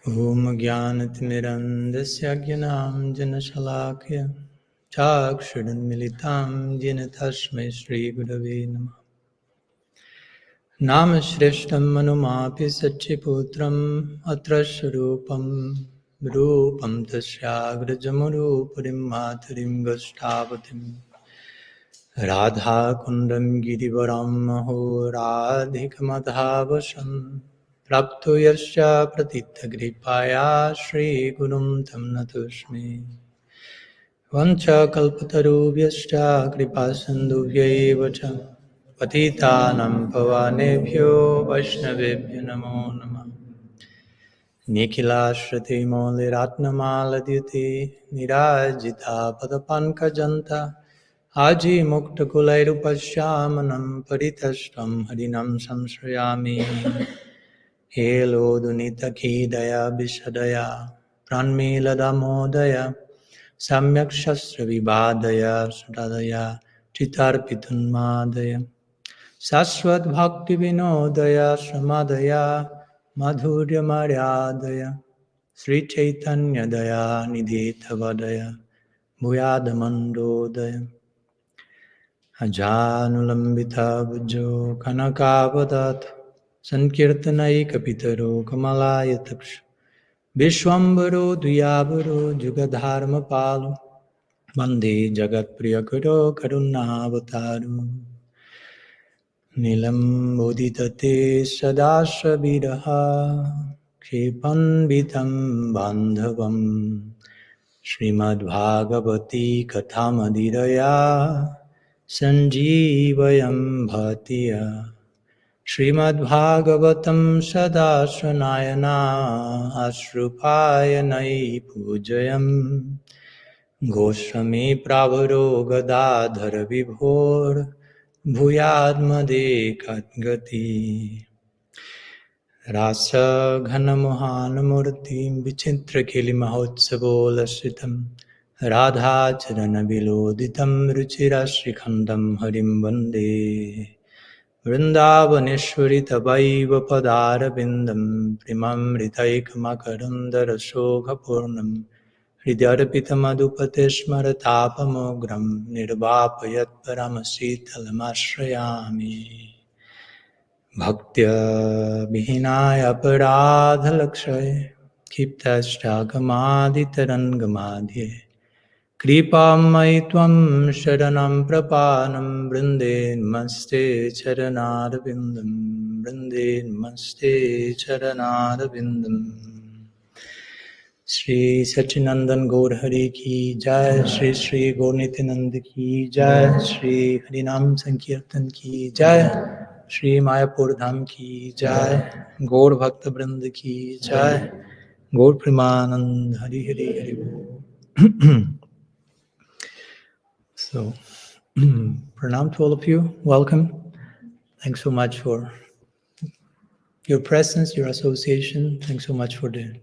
Om Jnanatimirandasya Jnanam Janashalakya Chakshudunmilitam Jena Tasmai Shri Gurave Namah. Namashrishtam Manumapi Satchiputram Atrasharupam Rupam Tasyagrajamuruparim Matarim Gastavatim Radha Kundam Girivaram Maho Radhikamadhavasam Prapto Yasya Pratitha Gripaya Shri Gurum Tam Natusmi Vancha Kalpatarubhyascha Kripa Sindhubhyaivacha Patitanam Pavanebhyo Vaishnavebhyo Namo Namah Nikhilashtrati Moliratnamaladhyate Nirajita Padapankajanta Aji Mukta Kulairupashyamanam Paritashtam Harinam Samshrayami Helo Dunita Khidaya Vishadaya Pranmila Damodaya Samyak Shastra Vibhadaya Sudadaya Chitarpitunmadaya Saswat Bhakti Vinodaya Samadaya Madhurya Maryadaya Sri Chaitanya Daya Nidhetavadaya Bhuyadamandodaya Ajanulambita Bhujo Kanakavadat Sankirtanai Kapitaro Kamalaya Taksha Vishwambaro Duyabaro Jugadharma Palo Vande Jagat Priyakaro Karunavataru Nilam Bodhitate Sadasha Vidaha Kripan Vitam Bandhavam Srimad Bhagavati Kathamadidaya Sanjeevayam Bhatiya Srimad Bhagavatam Sadasranayana Ashrupayanai Pujayam Goswami Pravaro Gadadhara Vibhor Bhuyadmade Katgati Rasa Ghanamohan Murti Vichitra Kili Mahotsavo Lasitam Radha Charana Viloditam Ruchira Srikhandam Harim Vande Vrindavaneshwari Tabaiva Padara Bindam Primam Ritaikamakadandara Shokha Purnam Hridyarpita Madhupate Smaratapamogram Nirvapayat Paramasiddhalamashrayami Bhaktya Vihinaya Paradhalakshay Kiptashtagamaditarangamaadhye Kripamai Tvam Sharanam Prapanam Brinde Namaste Charanarvindam Brinde Namaste Charanarvindam Shri Sachinandan Gaur Hari Ki Jai, Shri Shri Gaur Nityananda Ki Jai, Shri Harinam Sankirtan Ki Jai, Shri Mayapur Dham Ki Jai, Gaur Bhakta Vrind Ki Jai, Gaur Premanand Hari Hari Hari Bol. So, pranam to all of you. Welcome. Thanks so much for your presence, your association. Thanks so much for the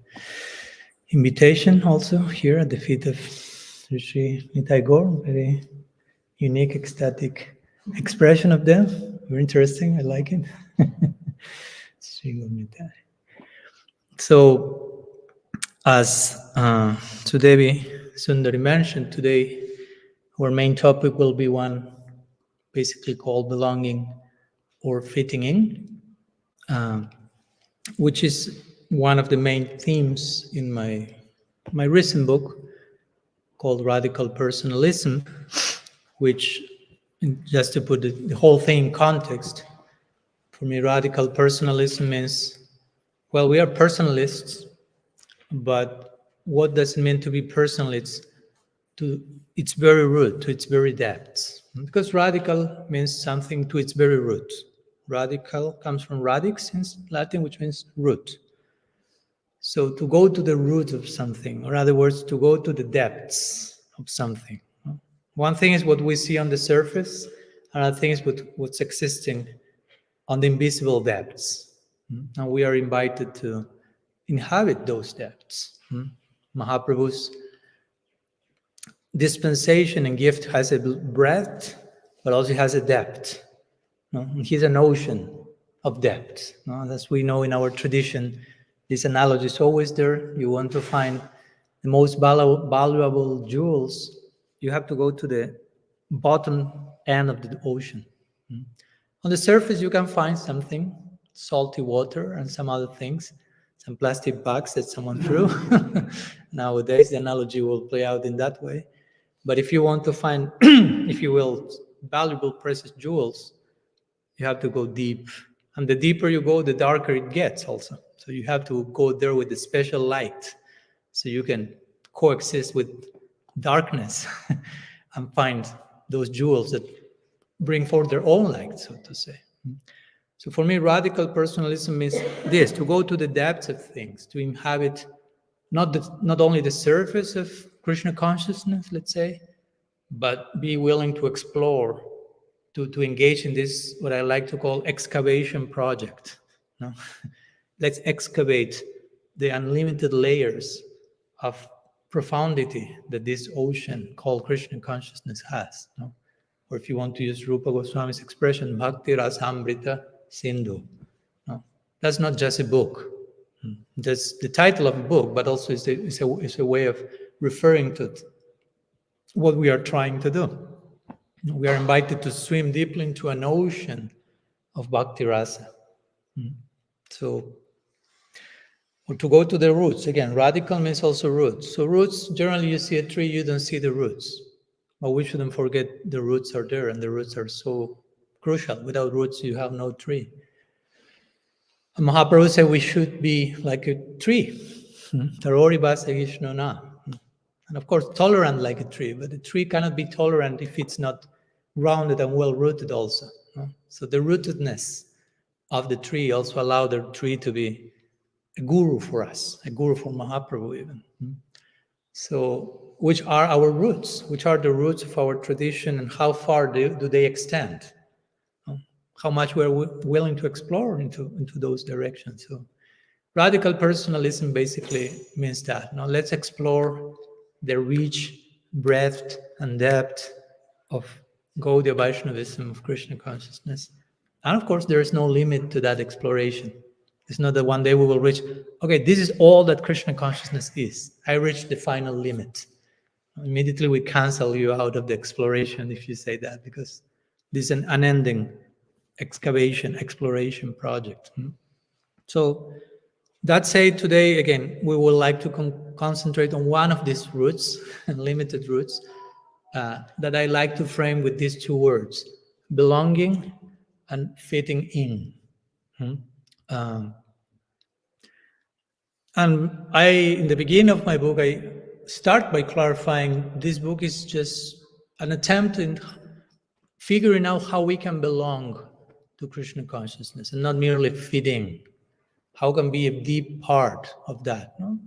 invitation also here at the feet of Sri Nitai Gaur. Very unique, ecstatic expression of them. Very interesting. I like it. Sri Gaur Nitai. So, as Sudevi Sundari mentioned, today our main topic will be one basically called belonging or fitting in, which is one of the main themes in my recent book called Radical Personalism, which, just to put the whole thing in context, for me, radical personalism means, well, we are personalists, but what does it mean to be personal? It's to its very root, to its very depths. Because radical means something to its very root. Radical comes from radix in Latin, which means root. So to go to the root of something, or in other words, to go to the depths of something. One thing is what we see on the surface, another thing is what's existing on the invisible depths. And we are invited to inhabit those depths. Mahaprabhu's dispensation and gift has a breadth, but also has a depth. He's an ocean of depth. As we know in our tradition, This analogy is always there. You want to find the most valuable jewels, you have to go to the bottom end of the ocean. On the surface, you can find something, salty water and some other things, some plastic bags that someone threw. Nowadays, the analogy will play out in that way. But if you want to find, if you will, valuable precious jewels, you have to go deep. And the deeper you go, the darker it gets also. So you have to go there with a special light so you can coexist with darkness and find those jewels that bring forth their own light, so to say. So for me, radical personalism is this, to go to the depths of things, to inhabit not only the surface of Krishna consciousness, let's say, but be willing to explore, to engage in this, what I like to call excavation project. No? Let's excavate the unlimited layers of profundity that this ocean called Krishna consciousness has. No? Or if you want to use Rupa Goswami's expression, Bhakti Rasamrita Sindhu. No? That's not just a book. That's the title of a book, but also it's a way of referring to what we are trying to do. We are invited to swim deeply into an ocean of Bhakti Rasa. So, or to go to the roots. Again, radical means also roots. So roots, generally you see a tree, you don't see the roots. But we shouldn't forget the roots are there, and the roots are so crucial. Without roots, you have no tree. And Mahaprabhu said we should be like a tree. Tarori basa Vishnuna. And of course, tolerant like a tree, but a tree cannot be tolerant if it's not grounded and well-rooted also. So the rootedness of the tree also allow the tree to be a guru for us, a guru for Mahaprabhu even. So which are our roots? Which are the roots of our tradition, and how far do they extend? How much we're willing to explore into those directions. So radical personalism basically means that. Now let's explore the rich breadth and depth of Gaudiya Vaishnavism, of Krishna consciousness. And of course, there is no limit to that exploration. It's not that one day we will reach, okay, this is all that Krishna consciousness is. I reached the final limit. Immediately we cancel you out of the exploration if you say that, because this is an unending exploration project. So that said, today, again, we would like to concentrate on one of these roots, limited roots, that I like to frame with these two words, belonging and fitting in. And in the beginning of my book, I start by clarifying this book is just an attempt in figuring out how we can belong to Krishna consciousness and not merely fit in. How can be a deep part of that? No?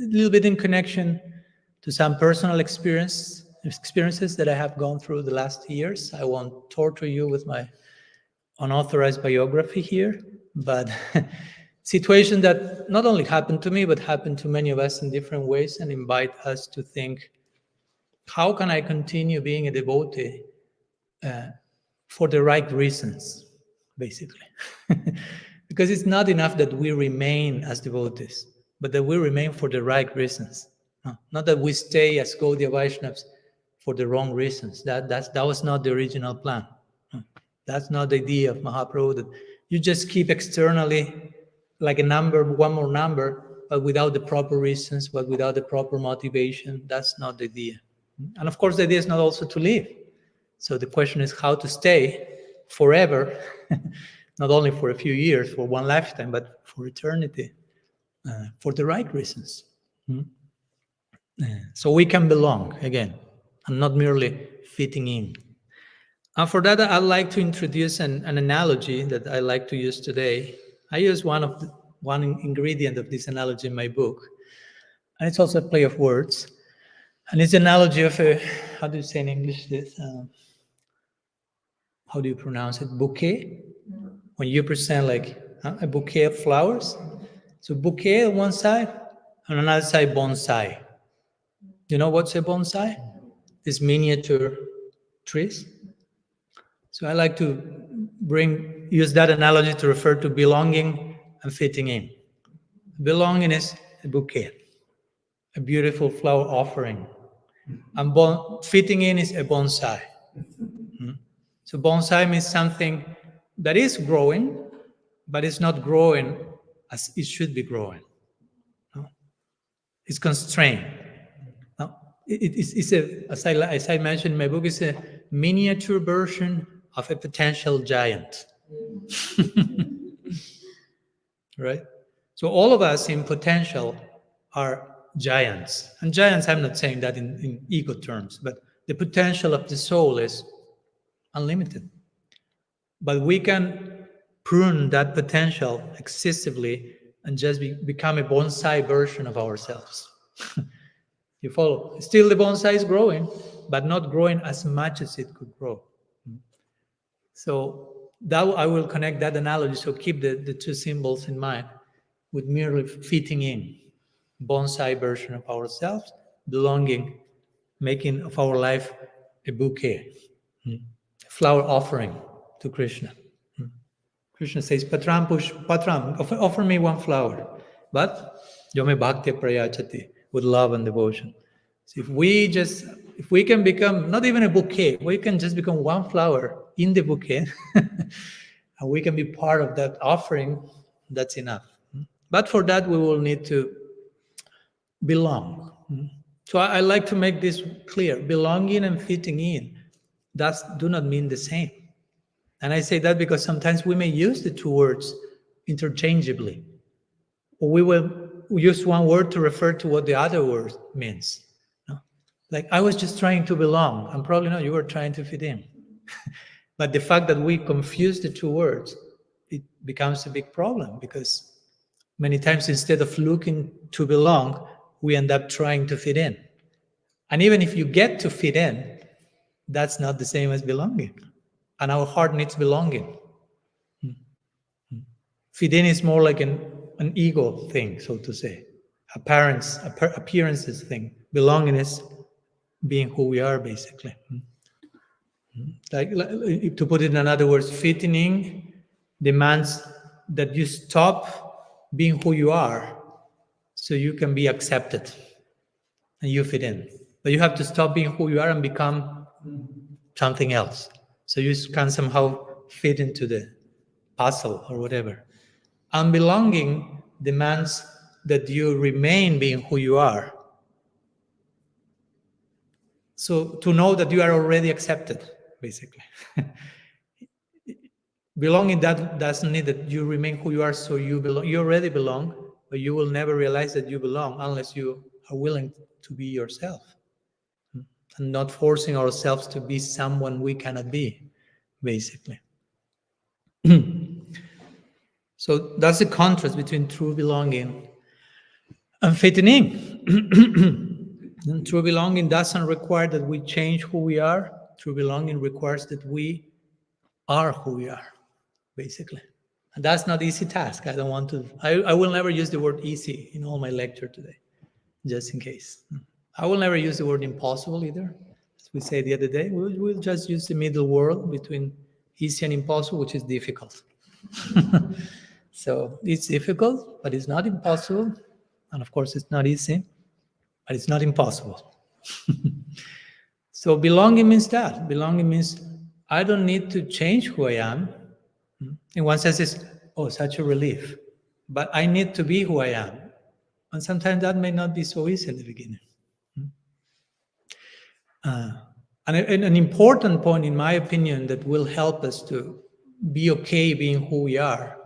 A little bit in connection to some personal experiences that I have gone through the last years. I won't torture you with my unauthorized biography here, but situation that not only happened to me, but happened to many of us in different ways, and invite us to think, how can I continue being a devotee for the right reasons, basically? Because it's not enough that we remain as devotees, but that we remain for the right reasons. Not that we stay as Gaudiya Vaishnavas for the wrong reasons. That was not the original plan. That's not the idea of Mahaprabhu, that you just keep externally like a number, one more number, but without the proper reasons, but without the proper motivation. That's not the idea. And of course, the idea is not also to live. So the question is how to stay forever, not only for a few years, for one lifetime, but for eternity, for the right reasons. So we can belong, again, and not merely fitting in. And for that, I'd like to introduce an analogy that I like to use today. I use one ingredient of this analogy in my book, and it's also a play of words. And it's an analogy of how do you say in English this? How do you pronounce it? Bouquet? When you present like a bouquet of flowers. So bouquet on one side, and on another side, bonsai. You know what's a bonsai? It's miniature trees. So I like to use that analogy to refer to belonging and fitting in. Belonging is a bouquet, a beautiful flower offering. And fitting in is a bonsai. So bonsai means something that is growing, but it's not growing as it should be growing. No? It's constrained. No? It's as I mentioned in my book, it's a miniature version of a potential giant. Right? So all of us in potential are giants. And giants, I'm not saying that in ego terms, but the potential of the soul is unlimited. But we can prune that potential excessively and just become a bonsai version of ourselves. You follow? Still the bonsai is growing, but not growing as much as it could grow. So that I will connect that analogy, so keep the two symbols in mind, with merely fitting in, bonsai version of ourselves, belonging, making of our life a bouquet, a flower offering to Krishna. Krishna says, Patram, offer me one flower, but Yome Bhakti Prayachati, with love and devotion. So if we can become not even a bouquet, we can just become one flower in the bouquet, and we can be part of that offering, that's enough. But for that, we will need to belong. So I like to make this clear. Belonging and fitting in, do not mean the same. And I say that because sometimes we may use the two words interchangeably. Or we will use one word to refer to what the other word means. No? Like, I was just trying to belong, and probably not, you were trying to fit in. But the fact that we confuse the two words, it becomes a big problem, because many times instead of looking to belong, we end up trying to fit in. And even if you get to fit in, that's not the same as belonging. And our heart needs belonging. Fit in is more like an ego thing, so to say. Appearances thing. Belonging is being who we are, basically. Like, to put it in other words, fitting in demands that you stop being who you are so you can be accepted and you fit in. But you have to stop being who you are and become something else, so you can somehow fit into the puzzle or whatever. And belonging demands that you remain being who you are. So to know that you are already accepted, basically. Belonging, that doesn't need that you remain who you are, so you belong. You already belong, but you will never realize that you belong unless you are willing to be yourself. And not forcing ourselves to be someone we cannot be, basically. So that's the contrast between true belonging and fitting in. And true belonging doesn't require that we change who we are. True belonging requires that we are who we are, basically. And that's not an easy task. I will never use the word easy in all my lecture today, just in case. I will never use the word impossible either. As we said the other day, we'll just use the middle word between easy and impossible, which is difficult. So it's difficult, but it's not impossible. And of course, it's not easy, but it's not impossible. So belonging means that. Belonging means I don't need to change who I am. In one sense, it's, such a relief. But I need to be who I am. And sometimes that may not be so easy in the beginning. And an important point, in my opinion, that will help us to be okay being who we are,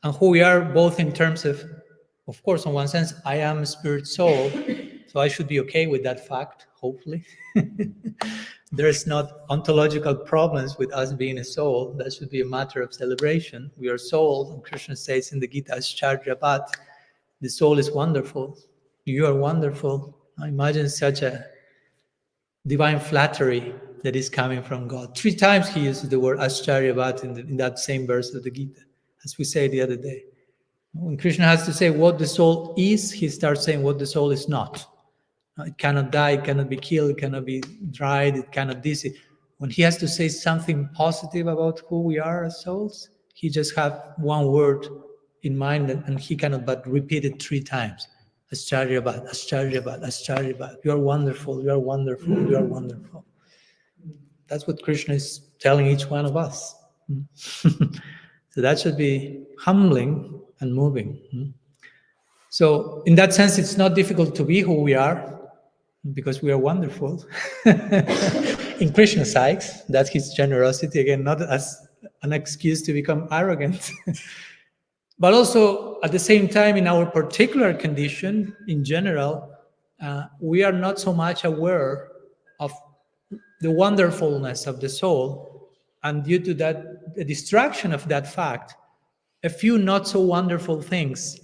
and who we are both in terms of course, in one sense, I am a spirit soul, so I should be okay with that fact, hopefully. There's not ontological problems with us being a soul. That should be a matter of celebration. We are souls, and Krishna says in the Gita, Ascharyavat, the soul is wonderful. You are wonderful. I imagine such a divine flattery that is coming from God. 3 times he uses the word Ascharyavat in that same verse of the Gita, as we said the other day. When Krishna has to say what the soul is, he starts saying what the soul is not. It cannot die, it cannot be killed, it cannot be dried, it cannot this. When he has to say something positive about who we are as souls, he just has one word in mind, and he cannot but repeat it 3 times. Ascharyavat, Ascharyavat, Ascharyavat. You are wonderful, you are wonderful, you are wonderful. That's what Krishna is telling each one of us. So that should be humbling and moving. So in that sense, it's not difficult to be who we are, because we are wonderful. In Krishna's eyes, that's his generosity, again, not as an excuse to become arrogant. But also, at the same time, in our particular condition, in general, we are not so much aware of the wonderfulness of the soul, and due to that, the distraction of that fact, a few not so wonderful things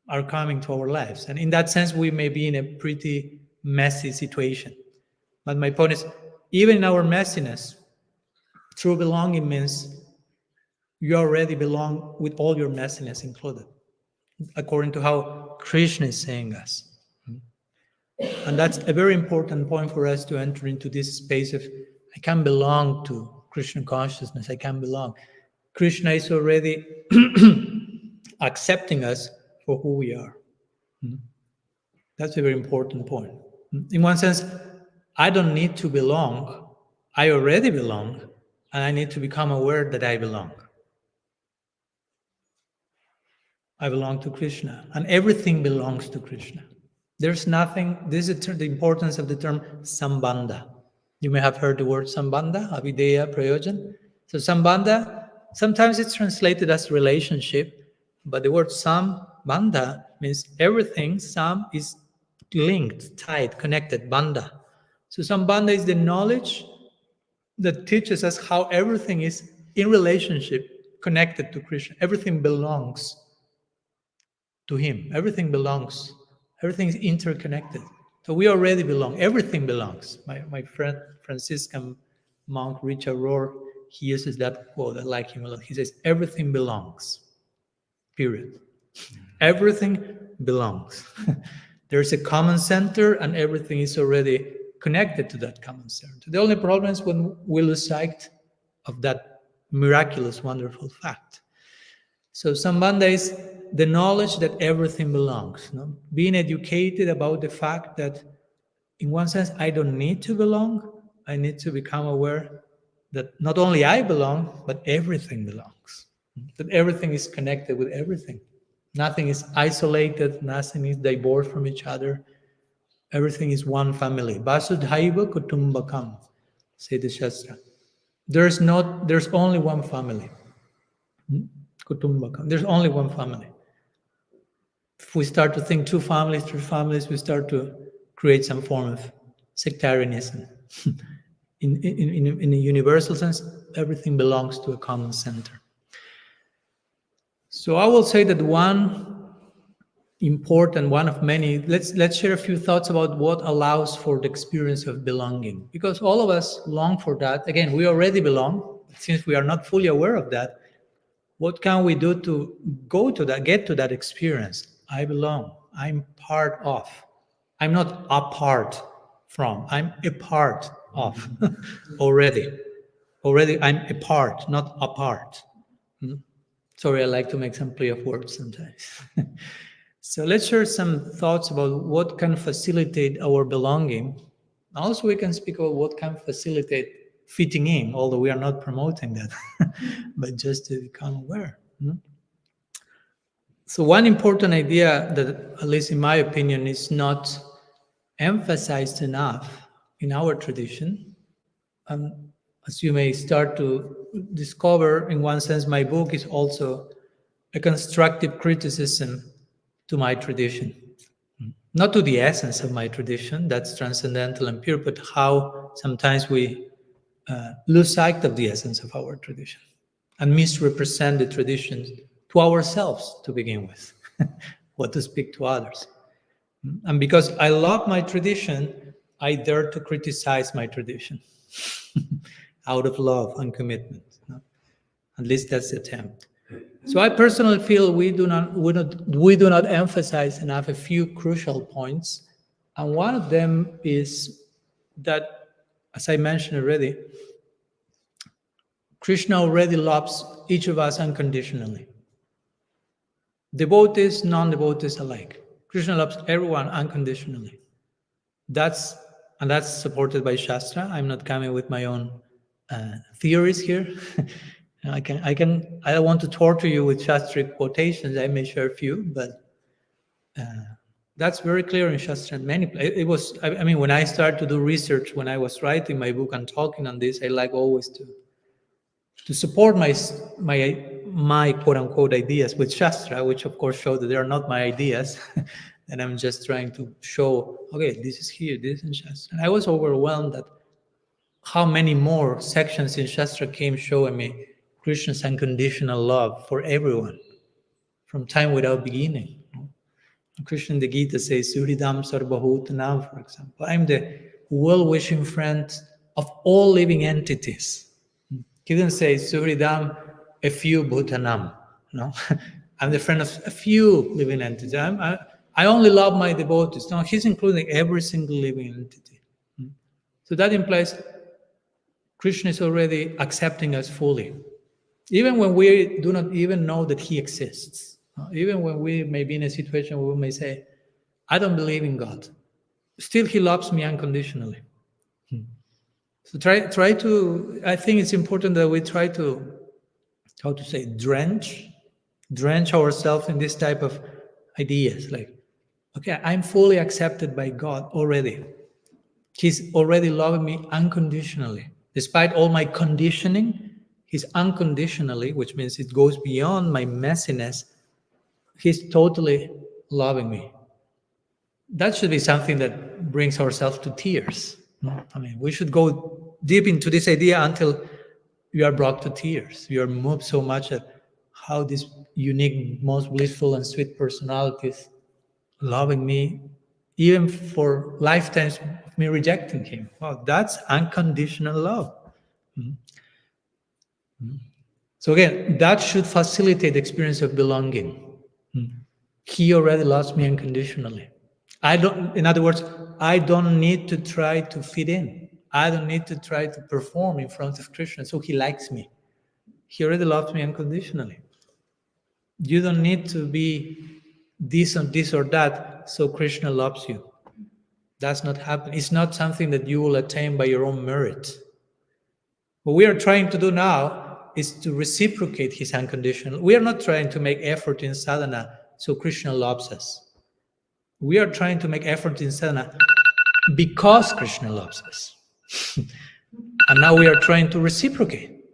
are coming to our lives. And in that sense, we may be in a pretty messy situation. But my point is, even in our messiness, true belonging means you already belong with all your messiness included, according to how Krishna is saying us. And that's a very important point for us to enter into this space of, I can belong to Krishna consciousness, I can belong. Krishna is already accepting us for who we are. That's a very important point. In one sense, I don't need to belong, I already belong, and I need to become aware that I belong. I belong to Krishna, and everything belongs to Krishna. There's nothing, this is the importance of the term sambandha. You may have heard the word sambandha, avideya, prayojan. So sambandha, sometimes it's translated as relationship, but the word sambandha means everything. Sam is linked, tied, connected, bandha. So sambandha is the knowledge that teaches us how everything is in relationship, connected to Krishna. Everything belongs to him. Everything belongs. Everything is interconnected. So we already belong. Everything belongs. My friend Franciscan monk Richard Rohr, he uses that quote. I like him a lot. He says, everything belongs. Period. Everything belongs. There's a common center, and everything is already connected to that common center. The only problem is when we lose sight of that miraculous, wonderful fact. So sambandha is the knowledge that everything belongs. No? Being educated about the fact that, in one sense, I don't need to belong. I need to become aware that not only I belong, but everything belongs. That everything is connected with everything. Nothing is isolated. Nothing is divorced from each other. Everything is one family. Vasudhaiva kutumbakam, say the Shastra. There's only one family. Kutumbakam. There's only one family. If we start to think 2 families, 3 families, we start to create some form of sectarianism. In a universal sense, everything belongs to a common center. So I will say that one of many, let's share a few thoughts about what allows for the experience of belonging. Because all of us long for that. Again, we already belong. Since we are not fully aware of that, what can we do to go to that, get to that experience? I belong. I'm part of. I'm not apart from. I'm a part of already. Already, I'm a part, not apart. Sorry, I like to make some play of words sometimes. So let's share some thoughts about what can facilitate our belonging. Also, we can speak about what can facilitate fitting in, although we are not promoting that, but just to become aware. So one important idea that, at least in my opinion, is not emphasized enough in our tradition, as you may start to discover, in one sense, my book is also a constructive criticism to my tradition. Not to the essence of my tradition, that's transcendental and pure, but how sometimes we lose sight of the essence of our tradition and misrepresent the traditions to ourselves to begin with, what to speak to others. And because I love my tradition, I dare to criticize my tradition out of love and commitment. No? At least that's the attempt. So I personally feel we do not emphasize enough a few crucial points, and one of them is that, as I mentioned already, Krishna already loves each of us unconditionally. devotees, non-devotees alike. Krishna loves everyone unconditionally. That's supported by Shastra. I'm not coming with my own theories here. I don't want to torture you with Shastric quotations. I may share a few, but that's very clear in Shastra. It was. I mean, when I started to do research, when I was writing my book and talking on this, I like always to support my quote unquote ideas with Shastra, which of course show that they are not my ideas. And I'm just trying to show, okay, this is here, this is in Shastra. And I was overwhelmed at how many more sections in Shastra came showing me Krishna's unconditional love for everyone from time without beginning. Krishna in the Gita says, Suhridam Sarvabhutanam, for example. I'm the well-wishing friend of all living entities. He didn't say Suhridam, a few Bhutanam. No, I'm the friend of a few living entities. I only love my devotees. No, he's including every single living entity. So that implies Krishna is already accepting us fully. Even when we do not even know that he exists. Even when we may be in a situation where we may say, I don't believe in God. Still, he loves me unconditionally. So try to, I think it's important that we try to, how to say, drench ourselves in this type of ideas. Like, okay, I'm fully accepted by God already. He's already loving me unconditionally. Despite all my conditioning, he's unconditionally, which means it goes beyond my messiness. He's totally loving me. That should be something that brings ourselves to tears. I mean, we should go deep into this idea until we are brought to tears. We are moved so much at how this unique, most blissful and sweet personality is loving me, even for lifetimes of me rejecting him. Wow, that's unconditional love. So again, that should facilitate the experience of belonging. He already loves me unconditionally. In other words, I don't need to try to fit in. I don't need to try to perform in front of Krishna, so he likes me. He already loves me unconditionally. You don't need to be this or that, so Krishna loves you. That's not happening. It's not something that you will attain by your own merit. What we are trying to do now is to reciprocate his unconditional. We are not trying to make effort in sadhana so Krishna loves us. We are trying to make effort in sadhana because Krishna loves us. And now we are trying to reciprocate.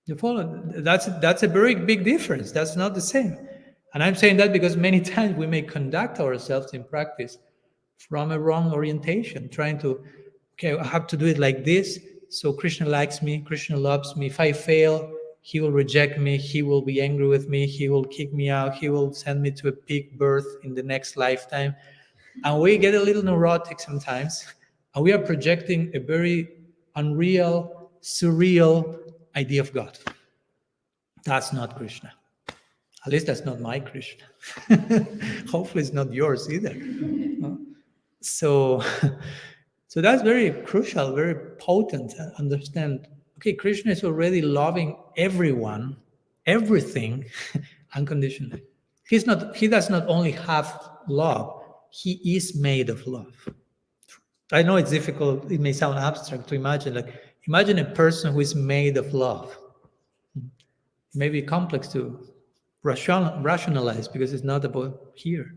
You follow? That's a very big difference. That's not the same. And I'm saying that because many times we may conduct ourselves in practice from a wrong orientation, trying to, okay, I have to do it like this, so Krishna likes me, Krishna loves me. If I fail, he will reject me, he will be angry with me, he will kick me out, he will send me to a pig birth in the next lifetime. And we get a little neurotic sometimes, and we are projecting a very unreal, surreal idea of God. That's not Krishna. At least that's not my Krishna. Hopefully it's not yours either. So that's very crucial, very potent to understand. Okay, Krishna is already loving everyone, everything, unconditionally. He does not only have love, he is made of love. I know it's difficult, it may sound abstract to imagine. Like, imagine a person who is made of love. It may be complex to rationalize because it's not about here.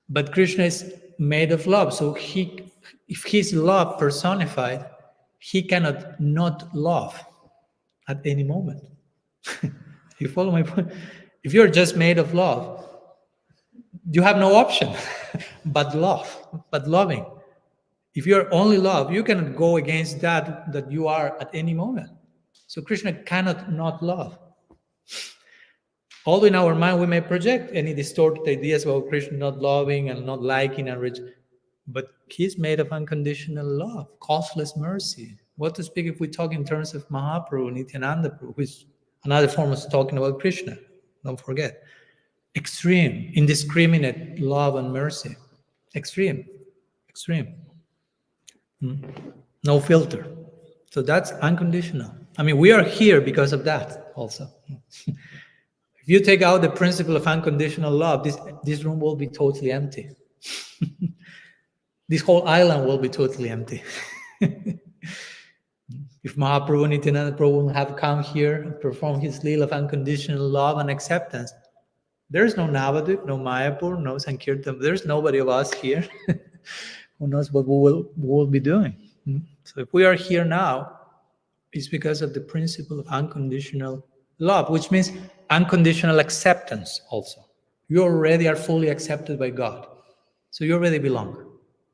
But Krishna is made of love. So if he's love personified, he cannot not love at any moment. You follow my point? If you're just made of love, you have no option but love, but loving. If you're only love, you cannot go against that you are at any moment. So Krishna cannot not love. Although in our mind we may project any distorted ideas about Krishna not loving and not liking and but he's made of unconditional love, causeless mercy. What to speak if we talk in terms of Mahaprabhu, Nityananda Prabhu, who is another form of talking about Krishna. Don't forget. Extreme, indiscriminate love and mercy. Extreme. No filter. So that's unconditional. I mean, we are here because of that also. If you take out the principle of unconditional love, this room will be totally empty. This whole island will be totally empty. If Mahaprabhu Nityananda Prabhu would have come here and performed his Lila of unconditional love and acceptance, there's no Navadvip, no Mayapur, no Sankirtan. There's nobody of us here who knows what we will be doing. So if we are here now, it's because of the principle of unconditional love, which means unconditional acceptance also. You already are fully accepted by God. So you already belong.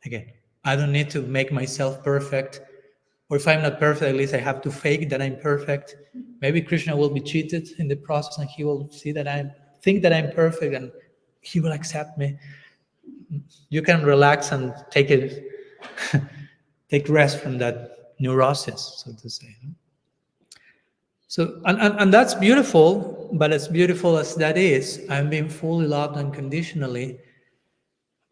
Again, I don't need to make myself perfect. Or if I'm not perfect, at least I have to fake that I'm perfect. Maybe Krishna will be cheated in the process and he will see that I think that I'm perfect and he will accept me. You can relax and take rest from that neurosis, so to say. So, and that's beautiful, but as beautiful as that is, I'm being fully loved unconditionally.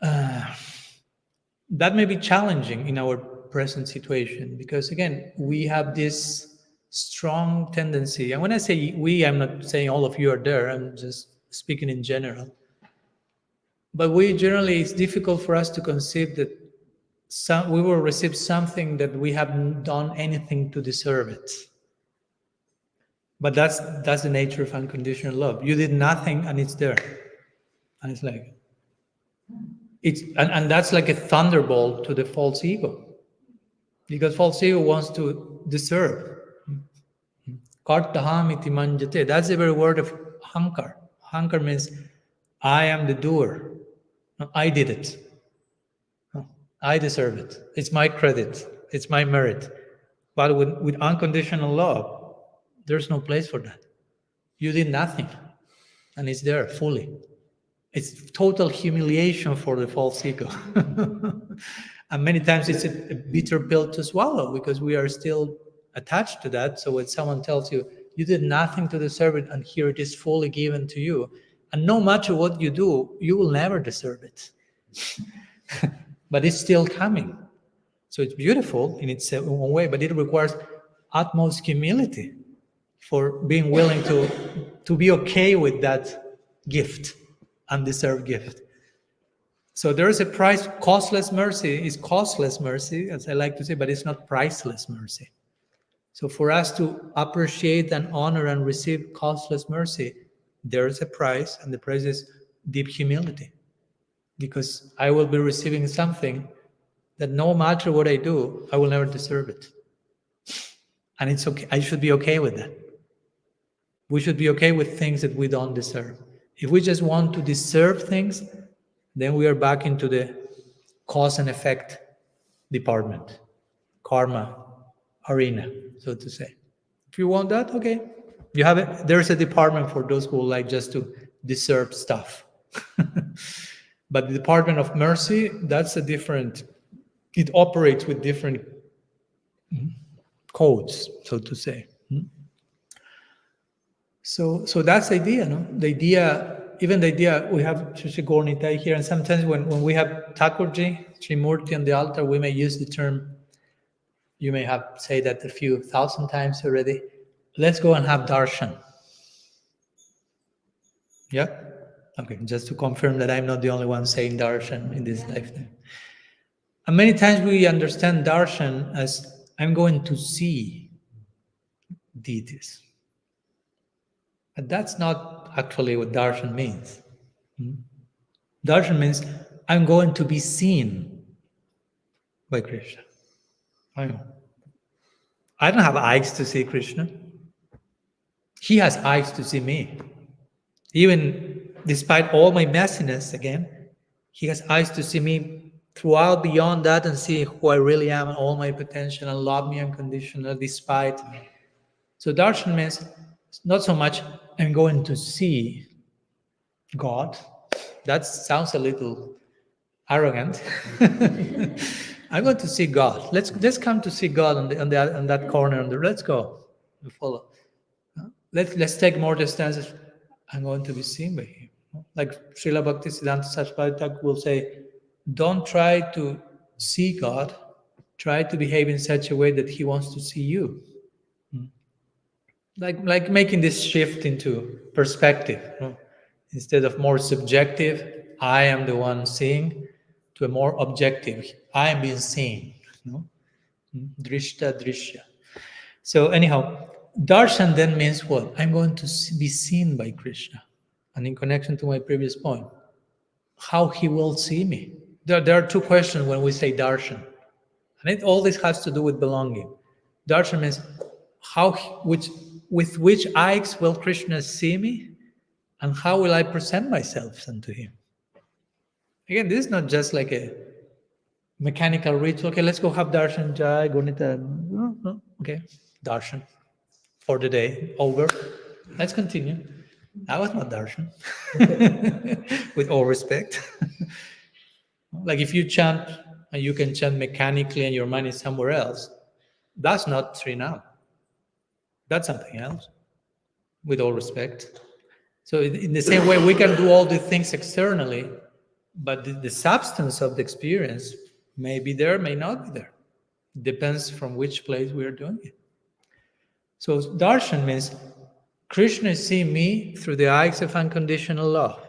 That may be challenging in our present situation because, again, we have this strong tendency. And when I say we, I'm not saying all of you are there, I'm just speaking in general. But we generally, it's difficult for us to conceive that we will receive something that we haven't done anything to deserve it. But that's the nature of unconditional love. You did nothing and it's there. And it's like, and that's like a thunderbolt to the false ego. Because false ego wants to deserve. Kartaham iti manjate. That's the very word of hankar. Hankar means I am the doer. No, I did it. No, I deserve it. It's my credit. It's my merit. But with unconditional love, there's no place for that. You did nothing. And it's there fully. It's total humiliation for the false ego. And many times it's a bitter pill to swallow because we are still attached to that. So when someone tells you, you did nothing to deserve it and here it is fully given to you, and no matter what you do, you will never deserve it. But it's still coming. So it's beautiful in its own way, but it requires utmost humility for being willing to be okay with that gift, undeserved gift. So there is a price. Costless mercy is costless mercy, as I like to say, but it's not priceless mercy. So for us to appreciate and honor and receive costless mercy, there is a price, and the price is deep humility. Because I will be receiving something that no matter what I do, I will never deserve it. And it's okay. I should be okay with that. We should be okay with things that we don't deserve. If we just want to deserve things, then we are back into the cause and effect department, karma arena, so to say. If you want that, okay. You have it. There's a department for those who like just to deserve stuff. But the department of mercy, that's a different, it operates with different codes, so to say. So that's the idea, no? The idea, even the idea, we have Shri Gaurnitai here, and sometimes when we have Thakurji, Trimurti on the altar, we may use the term, you may have said that a few thousand times already, let's go and have darshan. Yeah? Okay, just to confirm that I'm not the only one saying darshan in this lifetime. And many times we understand darshan as I'm going to see deities. But that's not actually what darshan means. Darshan means I'm going to be seen by Krishna. I don't have eyes to see Krishna. He has eyes to see me. Even despite all my messiness, again, he has eyes to see me throughout, beyond that, and see who I really am and all my potential and love me unconditionally despite me. So darshan means not so much I'm going to see God. That sounds a little arrogant. I'm going to see God. Let's come to see God on that corner. Let's go. You follow. Let's take more distance. I'm going to be seen by Him. Like Srila Bhaktisiddhanta Saraswati Thakur will say, don't try to see God. Try to behave in such a way that He wants to see you. like making this shift into perspective, instead of more subjective, I am the one seeing, to a more objective, I am being seen. Drishta drishya. So anyhow, darshan then means what? I'm going to be seen by Krishna. And in connection to my previous point, how he will see me. There are two questions when we say darshan. And all this has to do with belonging. Darshan means with which eyes will Krishna see me, and how will I present myself unto him? Again, this is not just like a mechanical ritual. Okay, let's go have darshan, jai, gunita. No. Okay, darshan for the day, over. Let's continue. That was not darshan. With all respect. Like if you chant, and you can chant mechanically and your mind is somewhere else, that's not Srinam. That's something else, with all respect. So in the same way, we can do all the things externally, but the substance of the experience may be there, may not be there. Depends from which place we are doing it. So darshan means Krishna is seeing me through the eyes of unconditional love.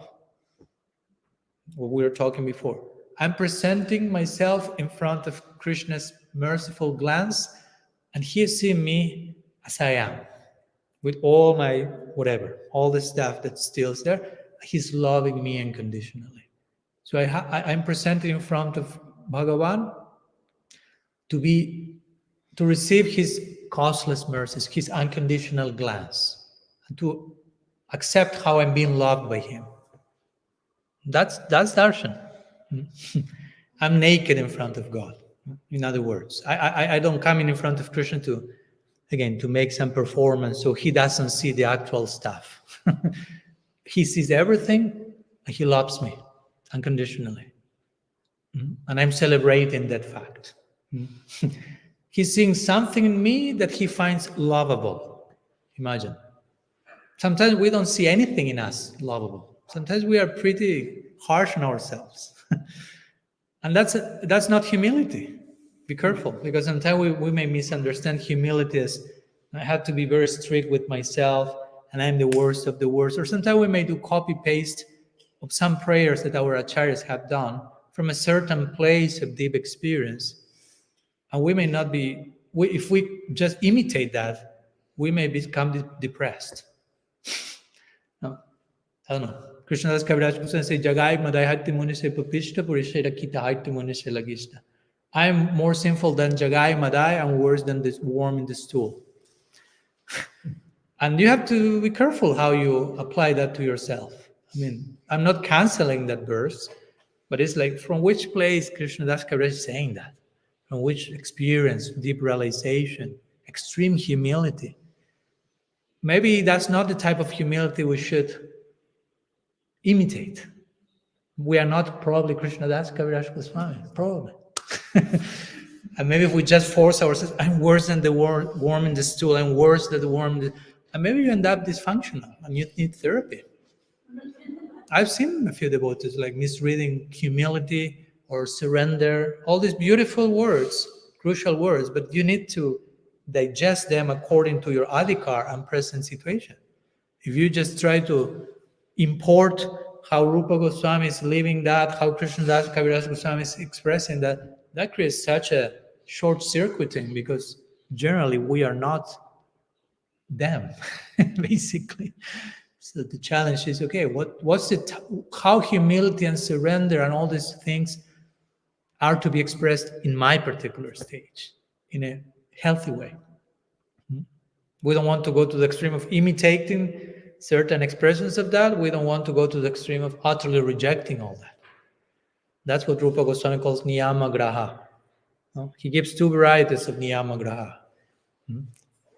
What we were talking before. I'm presenting myself in front of Krishna's merciful glance, and he is seeing me as I am, with all my whatever, all the stuff that still is there. He's loving me unconditionally. So I'm presented in front of Bhagavan to receive his causeless mercies, his unconditional glance, and to accept how I'm being loved by him. That's darshan. I'm naked in front of God. In other words, I don't come in front of Krishna to make some performance so he doesn't see the actual stuff. He sees everything and he loves me unconditionally. And I'm celebrating that fact. He's seeing something in me that he finds lovable. Imagine. Sometimes we don't see anything in us lovable. Sometimes we are pretty harsh on ourselves. And that's not humility. Be careful, because sometimes we may misunderstand humility as I have to be very strict with myself and I'm the worst of the worst. Or sometimes we may do copy-paste of some prayers that our acharyas have done from a certain place of deep experience. And we may not be, if we just imitate that, we may become depressed. No, I don't know. Krishnadas Kaviraj Goswami says, Jagai Madai Hatti Munise Papishta Purishera Kita Hatti Munise Lagishta. I am more sinful than Jagai Madai and worse than this worm in the stool. And you have to be careful how you apply that to yourself. I mean, I'm not canceling that verse, but it's like, from which place Krishnadas Kaviraj is saying that? From which experience, deep realization, extreme humility? Maybe that's not the type of humility we should imitate. We are not probably Krishnadas Kaviraj Goswami, probably. And maybe if we just force ourselves, I'm worse than the worm in the stool, I'm worse than the worm, and maybe you end up dysfunctional and you need therapy. I've seen a few devotees like misreading humility or surrender, all these beautiful words, crucial words, but you need to digest them according to your adhikar and present situation. If you just try to import how Rupa Goswami is living that, how Krishnadas Kaviraj Goswami is expressing that, that creates such a short-circuiting, because generally we are not them, basically. So the challenge is, okay, what's how humility and surrender and all these things are to be expressed in my particular stage, in a healthy way. We don't want to go to the extreme of imitating certain expressions of that. We don't want to go to the extreme of utterly rejecting all that. That's what Rupa Goswami calls niyama graha. He gives two varieties of niyama graha.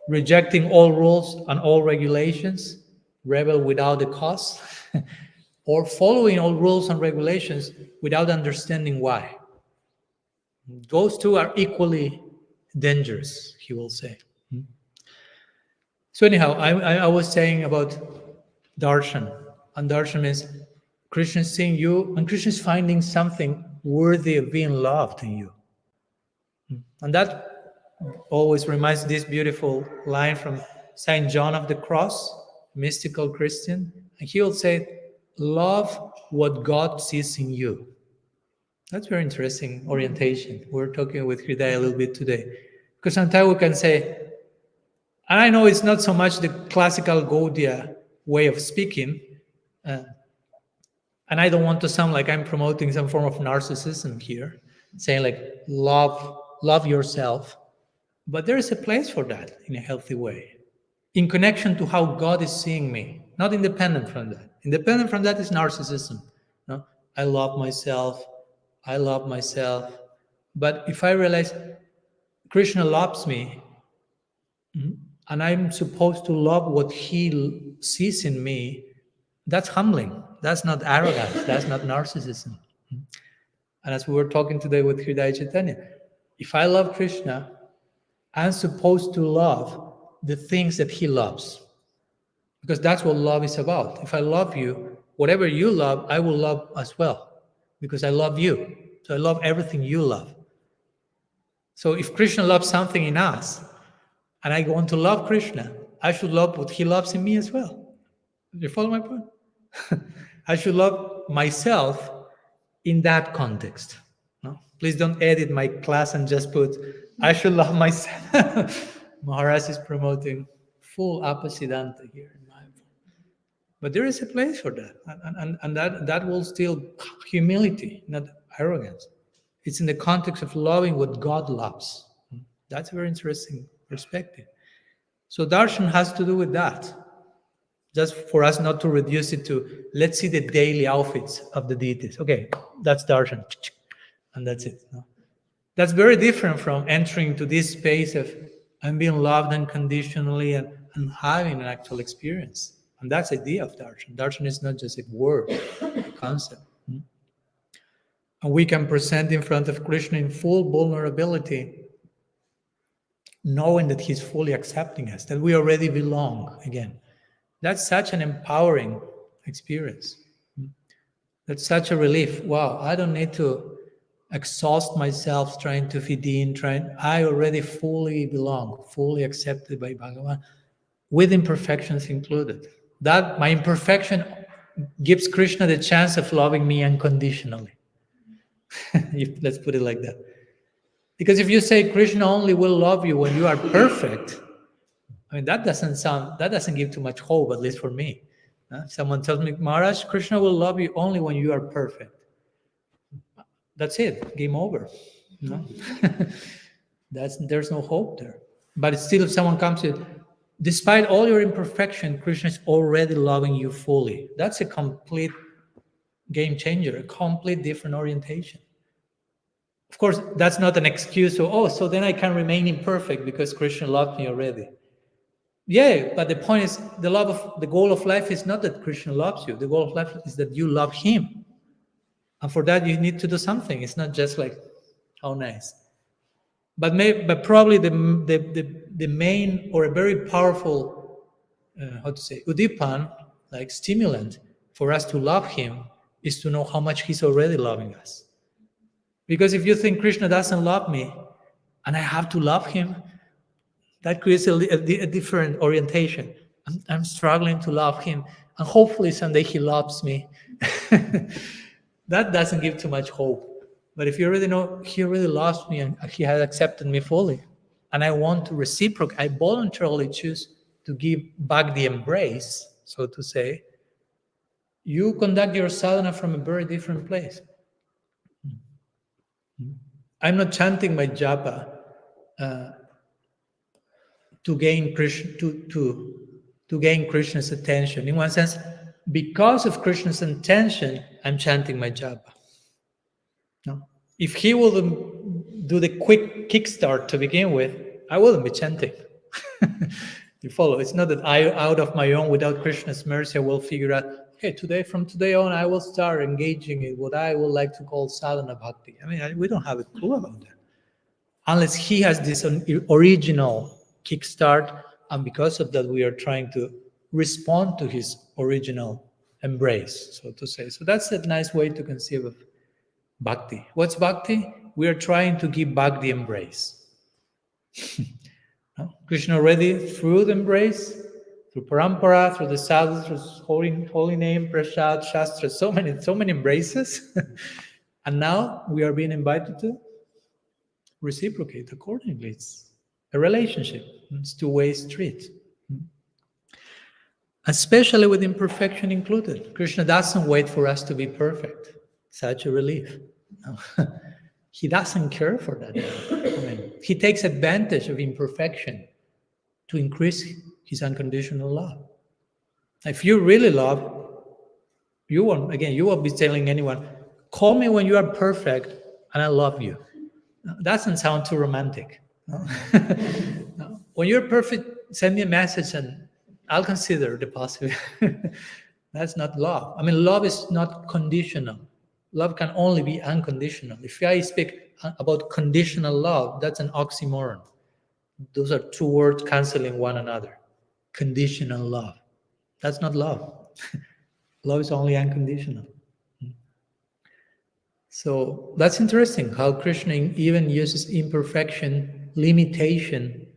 Rejecting all rules and all regulations, rebel without a cause, or following all rules and regulations without understanding why. Those two are equally dangerous, he will say. So anyhow, I was saying about darshan, and darshan means Krishna is seeing you, and Krishna is finding something worthy of being loved in you. And that always reminds this beautiful line from Saint John of the Cross, mystical Christian, and he will say, love what God sees in you. That's very interesting orientation. We're talking with Hridaya a little bit today. Because sometimes we can say, and I know it's not so much the classical Gaudiya way of speaking, and I don't want to sound like I'm promoting some form of narcissism here, saying like, love yourself. But there is a place for that in a healthy way, in connection to how God is seeing me, not independent from that. Independent from that is narcissism. No? I love myself. But if I realize Krishna loves me, and I'm supposed to love what he sees in me, that's humbling. That's not arrogance. That's not narcissism. And as we were talking today with Hridaya Chaitanya, if I love Krishna, I'm supposed to love the things that he loves. Because that's what love is about. If I love you, whatever you love, I will love as well. Because I love you. So I love everything you love. So if Krishna loves something in us, and I want to love Krishna, I should love what he loves in me as well. Do you follow my point? I should love myself in that context. No? Please don't edit my class and just put, I should love myself. Maharaj is promoting full apasiddhanta here in my book. But there is a place for that. And that will still humility, not arrogance. It's in the context of loving what God loves. That's a very interesting perspective. So darshan has to do with that. Just for us not to reduce it to, let's see the daily outfits of the deities. Okay, that's darshan. And that's it. No? That's very different from entering to this space of I'm being loved unconditionally and having an actual experience. And that's the idea of darshan. Darshan is not just a word, a concept. And we can present in front of Krishna in full vulnerability, knowing that he's fully accepting us, that we already belong again. That's such an empowering experience. That's such a relief. Wow, I don't need to exhaust myself trying to fit in, I already fully belong, fully accepted by Bhagavan, with imperfections included. That my imperfection gives Krishna the chance of loving me unconditionally. Let's put it like that. Because if you say Krishna only will love you when you are perfect, I mean, that doesn't give too much hope, at least for me. Someone tells me, Maharaj, Krishna will love you only when you are perfect. That's it, game over. No? There's no hope there. But still, if someone comes to, despite all your imperfection, Krishna is already loving you fully. That's a complete game changer, a complete different orientation. Of course, that's not an excuse. So then I can remain imperfect because Krishna loved me already. Yeah, but the point is, the goal of life is not that Krishna loves you. The goal of life is that you love him. And for that, you need to do something. It's not just like, how nice. But probably the main or a very powerful, udipan, like stimulant for us to love him is to know how much he's already loving us. Because if you think Krishna doesn't love me and I have to love him, that creates a different orientation. I'm struggling to love him, and hopefully someday he loves me. That doesn't give too much hope. But if you already know he really loves me and he has accepted me fully, and I want to reciprocate, I voluntarily choose to give back the embrace, so to say, you conduct your sadhana from a very different place. I'm not chanting my japa to gain Krishna's attention. In one sense, because of Krishna's attention, I'm chanting my japa. No? If he wouldn't do the quick kickstart to begin with, I wouldn't be chanting. You follow? It's not that I, out of my own, without Krishna's mercy, I will figure out, okay, from today on, I will start engaging in what I would like to call sadhana bhakti. I mean, we don't have a clue about that. Unless he has this original kickstart, and because of that, we are trying to respond to his original embrace, so to say. So that's a nice way to conceive of bhakti. What's bhakti? We are trying to give back the embrace. No? Krishna already, through the embrace, through parampara, through the sadhu, through holy name, prasad, shastra, so many embraces. And now we are being invited to reciprocate accordingly. It's a relationship. It's two-way street. Especially with imperfection included. Krishna doesn't wait for us to be perfect. Such a relief. No. He doesn't care for that. He takes advantage of imperfection to increase his unconditional love. If you really love, you won't be telling anyone, call me when you are perfect and I love you. No, that doesn't sound too romantic. No? No. When you're perfect, send me a message and I'll consider the possibility. That's not love. Love is not conditional. Love can only be unconditional. If I speak about conditional love, that's an oxymoron. Those are two words canceling one another. Conditional love. That's not love. Love is only unconditional. So that's interesting how Krishna even uses imperfection, limitation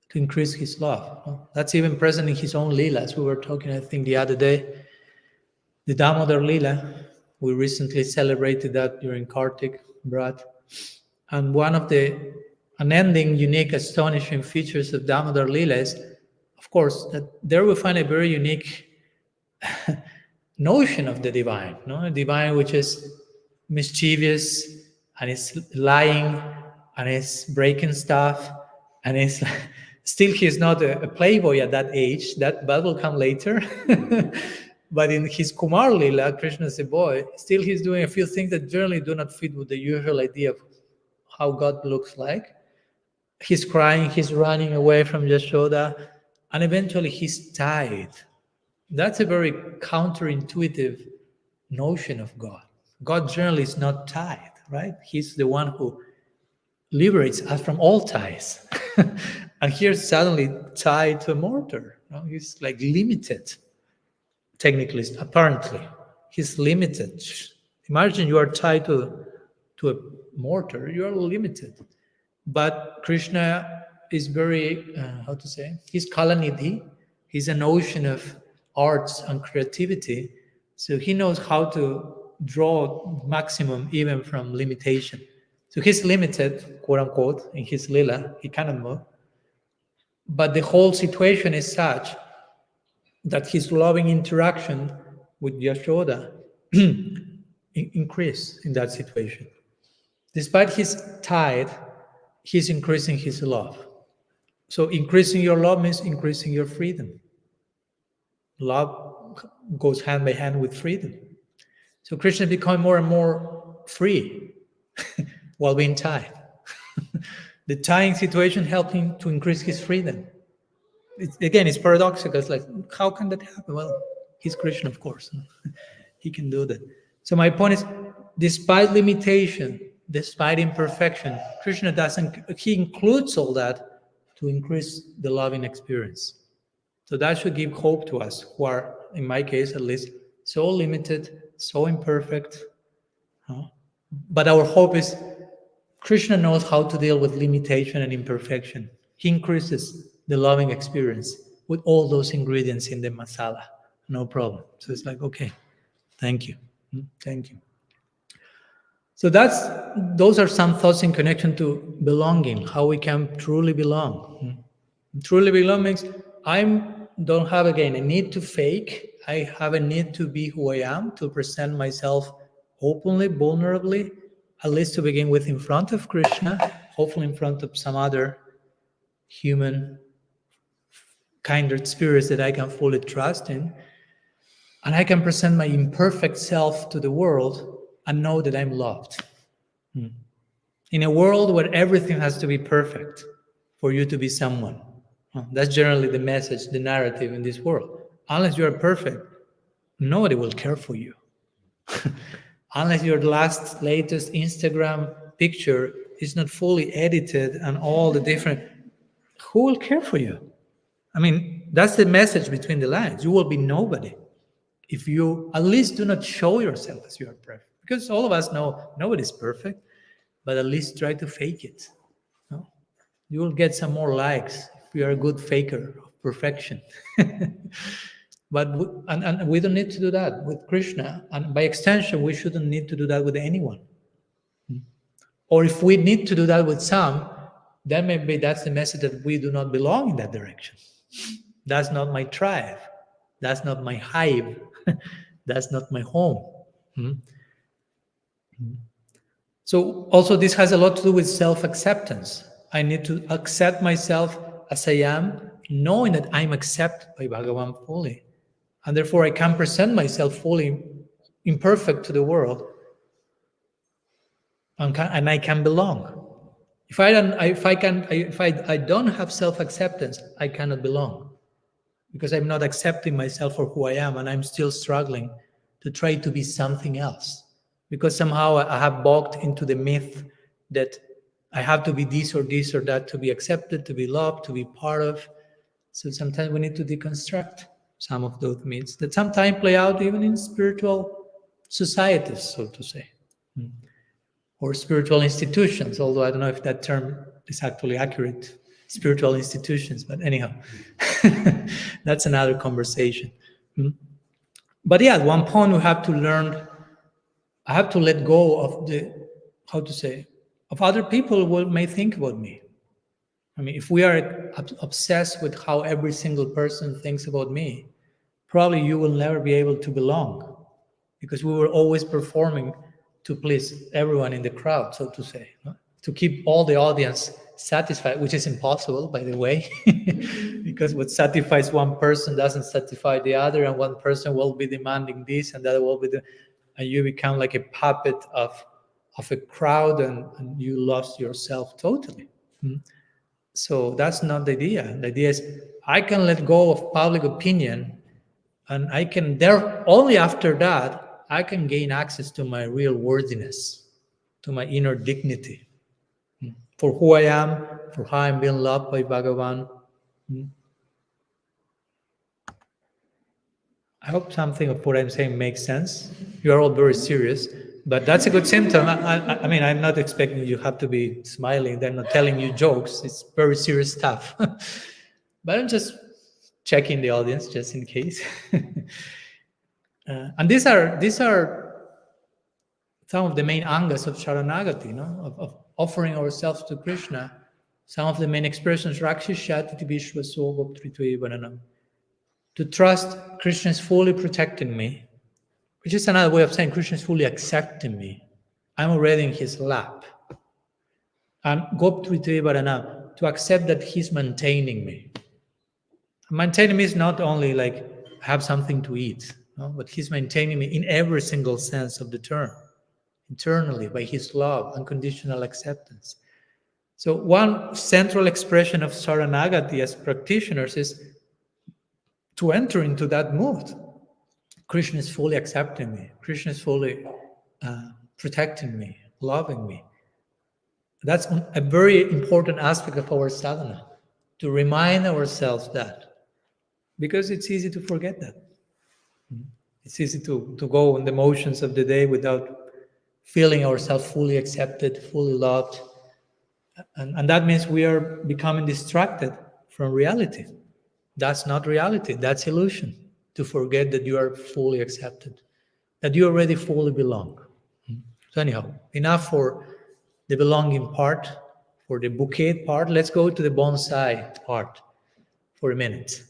to increase his love. That's even present in his own Lilas. We were talking, I think, the other day, the Damodar Lila. We recently celebrated that during Kartik, Brat. And one of the unending, unique, astonishing features of Damodar Lila is, of course, that there we find a very unique notion of the divine. No? A divine which is mischievous, and is lying, and is breaking stuff, and is still he's not a playboy at that age. That will come later. But in his Kumar Lila, Krishna is a boy. Still, he's doing a few things that generally do not fit with the usual idea of how God looks like. He's crying, he's running away from Yashoda, and eventually he's tied. That's a very counterintuitive notion of God. God generally is not tied, right? He's the one who liberates us from all ties. And here's suddenly tied to a mortar. You know? He's like limited, technically, apparently. He's limited. Imagine you are tied to a mortar, you are limited. But Krishna is very, he's Kalanidhi. He's an ocean of arts and creativity. So he knows how to draw maximum even from limitation. So he's limited, quote unquote, in his Lila. He cannot move. But the whole situation is such that his loving interaction with Yashoda increase in that situation. Despite his tied, he's increasing his love. So increasing your love means increasing your freedom. Love goes hand by hand with freedom. So Krishna becoming more and more free while being tied. The tying situation helped him to increase his freedom. It's paradoxical. It's like, how can that happen? Well, he's Krishna, of course. He can do that. So my point is, despite limitation, despite imperfection, Krishna he includes all that to increase the loving experience. So that should give hope to us who are, in my case at least, so limited, so imperfect. But our hope is Krishna knows how to deal with limitation and imperfection. He increases the loving experience with all those ingredients in the masala. No problem. So it's like, okay, thank you. Thank you. So those are some thoughts in connection to belonging, how we can truly belong. Truly belong means I don't have, again, a need to fake. I have a need to be who I am, to present myself openly, vulnerably, at least to begin with in front of Krishna, hopefully in front of some other human kindred spirits that I can fully trust in. And I can present my imperfect self to the world and know that I'm loved. In a world where everything has to be perfect for you to be someone. That's generally the message, the narrative in this world. Unless you are perfect, nobody will care for you. Unless your latest Instagram picture is not fully edited and all the different, who will care for you? I mean, that's the message between the lines. You will be nobody if you at least do not show yourself as you are perfect. Because all of us know nobody's perfect, but at least try to fake it. No? You will get some more likes We are a good faker of perfection. But we don't need to do that with Krishna. And by extension, we shouldn't need to do that with anyone. Or if we need to do that with some, then maybe that's the message that we do not belong in that direction. That's not my tribe. That's not my hive. That's not my home. So also this has a lot to do with self-acceptance. I need to accept myself as I am, knowing that I'm accepted by Bhagavan fully. And therefore I can present myself fully imperfect to the world. And I can belong. If I don't have self-acceptance, I cannot belong, because I'm not accepting myself for who I am, and I'm still struggling to try to be something else, because somehow I have bought into the myth that I have to be this or that to be accepted, to be loved, to be part of. So sometimes we need to deconstruct some of those myths that sometimes play out even in spiritual societies, so to say. Or spiritual institutions, although I don't know if that term is actually accurate, spiritual institutions, but anyhow, that's another conversation. But yeah, at one point we have to learn, I have to let go of of other people what may think about me. I mean, if we are obsessed with how every single person thinks about me, probably you will never be able to belong, because we were always performing to please everyone in the crowd, so to say, to keep all the audience satisfied, which is impossible, by the way, because what satisfies one person doesn't satisfy the other, and one person will be demanding this, and the other will be and you become like a puppet of a crowd, and you lost yourself totally. So that's not the idea. The idea is I can let go of public opinion, and I can only after that I can gain access to my real worthiness, to my inner dignity, for who I am, for how I'm being loved by Bhagavan. I hope something of what I'm saying makes sense. You are all very serious, but that's a good symptom. I mean, I'm not expecting you have to be smiling. They're not telling you jokes. It's very serious stuff. But I'm just checking the audience just in case. And these are some of the main angas of Sharanagati, of offering ourselves to Krishna. Some of the main expressions, Rakshishati Vishwaso Goptritve Vananam. To trust Krishna is fully protecting me, which is another way of saying Krishna is fully accepting me. I'm already in his lap. And Goptritve Vananam, to accept that he's maintaining me. Maintaining me is not only like have something to eat, but he's maintaining me in every single sense of the term, internally, by his love, unconditional acceptance. So one central expression of Saranagati as practitioners is to enter into that mood. Krishna is fully accepting me. Krishna is fully protecting me, loving me. That's a very important aspect of our sadhana, to remind ourselves that. Because it's easy to forget that. It's easy to go on the motions of the day without feeling ourselves fully accepted, fully loved. And that means we are becoming distracted from reality. That's not reality, that's illusion. To forget that you are fully accepted, that you already fully belong. So anyhow, enough for the belonging part, for the bouquet part. Let's go to the bonsai part for a minute.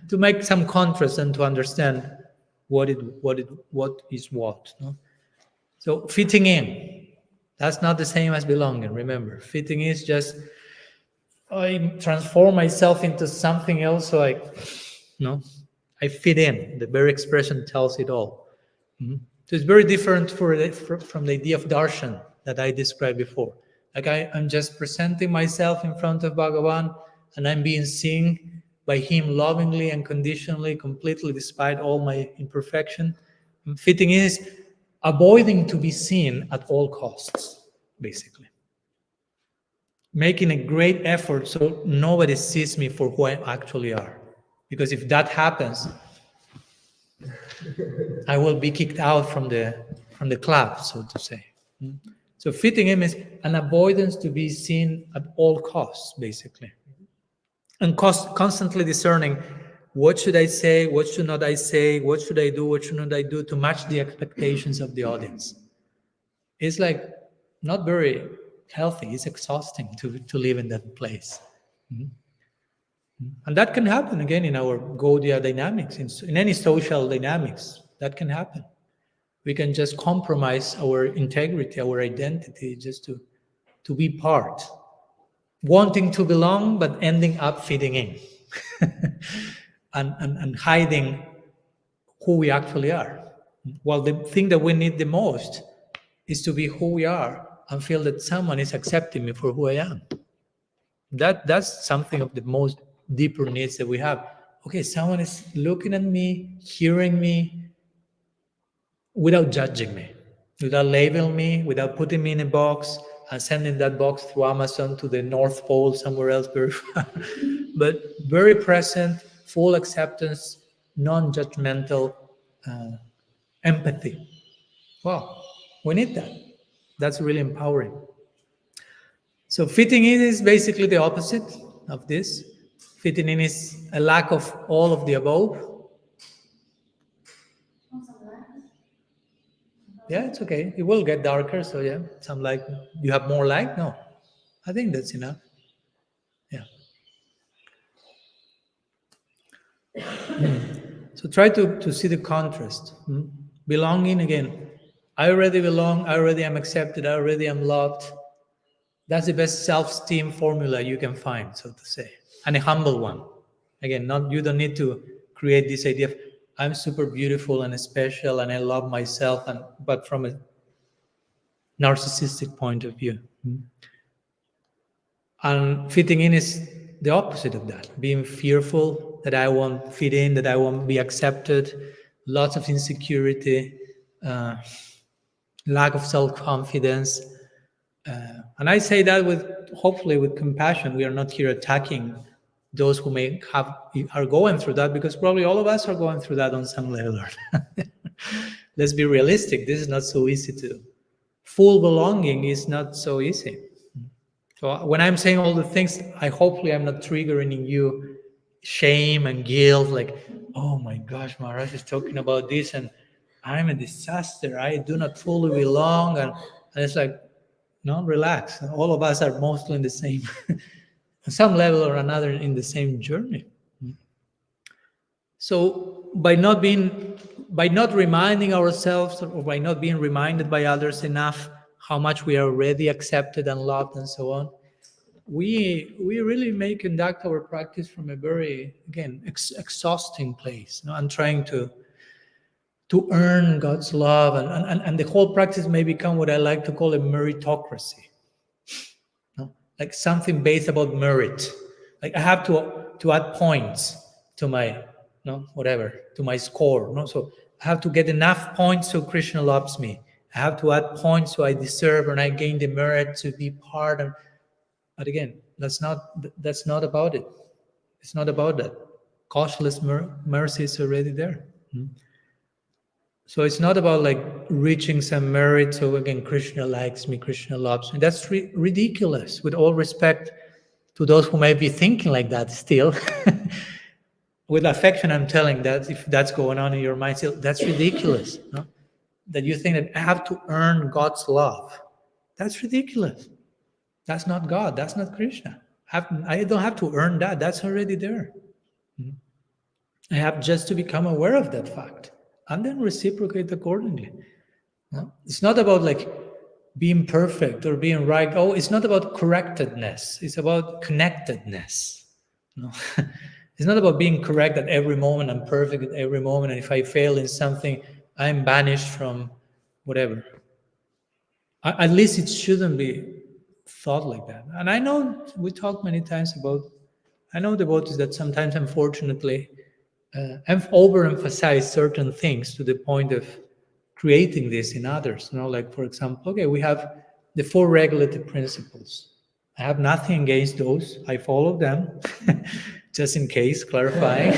To make some contrast and to understand what is what. No? So fitting in, that's not the same as belonging. Remember, fitting in is just I transform myself into something else, so I fit in. The very expression tells it all. So it's very different from the idea of darshan that I described before. Like I'm just presenting myself in front of Bhagavan, and I'm being seen by him lovingly and conditionally, completely, despite all my imperfection. Fitting in is avoiding to be seen at all costs, basically. Making a great effort so nobody sees me for who I actually are. Because if that happens, I will be kicked out from the club, so to say. So fitting in is an avoidance to be seen at all costs, basically. and constantly discerning, what should I say, what should not I say, what should I do, what should not I do to match the expectations of the audience. It's like not very healthy. It's exhausting to live in that place. And that can happen again in our Gaudiya dynamics, in any social dynamics. That can happen. We can just compromise our integrity, our identity, just to be part, wanting to belong, but ending up fitting in and hiding who we actually are. Well, the thing that we need the most is to be who we are and feel that someone is accepting me for who I am. That's something of the most deeper needs that we have. Okay, someone is looking at me, hearing me, without judging me, without labeling me, without putting me in a box and sending that box through Amazon to the North Pole, somewhere else very far, but very present, full acceptance, non-judgmental empathy. Wow, we need that. That's really empowering. So fitting in is basically the opposite of this. Fitting in is a lack of all of the above. Yeah, it's okay. It will get darker. So yeah, some light. You have more light? No, I think that's enough. Yeah. So try to see the contrast. Belonging again. I already belong. I already am accepted. I already am loved. That's the best self-esteem formula you can find, so to say, and a humble one. Again, you don't need to create this idea of I'm super beautiful and special and I love myself, but from a narcissistic point of view. And fitting in is the opposite of that, being fearful that I won't fit in, that I won't be accepted, lots of insecurity, lack of self-confidence. And I say that hopefully with compassion. We are not here attacking those who are going through that, because probably all of us are going through that on some level. Let's be realistic. This is not so easy to do. Full belonging is not so easy. So when I'm saying all the things, hopefully I'm not triggering in you shame and guilt, like, oh my gosh, Maharaj is talking about this and I'm a disaster. I do not fully belong. And it's like, no, relax. All of us are mostly in the same, on some level or another, in the same journey. So by not reminding ourselves, or by not being reminded by others enough how much we are already accepted and loved and so on, we really may conduct our practice from a very, again, exhausting place, and trying to earn God's love, and the whole practice may become what I like to call a meritocracy. Like something based about merit. Like I have to add points to my to my score. So I have to get enough points so Krishna loves me. I have to add points so I deserve and I gain the merit to be part of. But again, that's not about it. It's not about that. Causeless mercy is already there. So it's not about like reaching some merit. So again, Krishna likes me, Krishna loves me. That's ridiculous. With all respect to those who may be thinking like that still. With affection, I'm telling that if that's going on in your mind still, that's ridiculous. No? That you think that I have to earn God's love. That's ridiculous. That's not God. That's not Krishna. I don't have to earn that. That's already there. I have just to become aware of that fact and then reciprocate accordingly. It's not about like being perfect or being right. Oh, it's not about correctedness. It's about connectedness. No? It's not about being correct at every moment and perfect at every moment. And if I fail in something, I'm banished from whatever. At least it shouldn't be thought like that. And I know we talked many times about, I know devotees that sometimes, unfortunately, overemphasize certain things to the point of creating this in others. Like, for example, okay, we have the 4 regulative principles. I have nothing against those. I follow them, just in case, clarifying.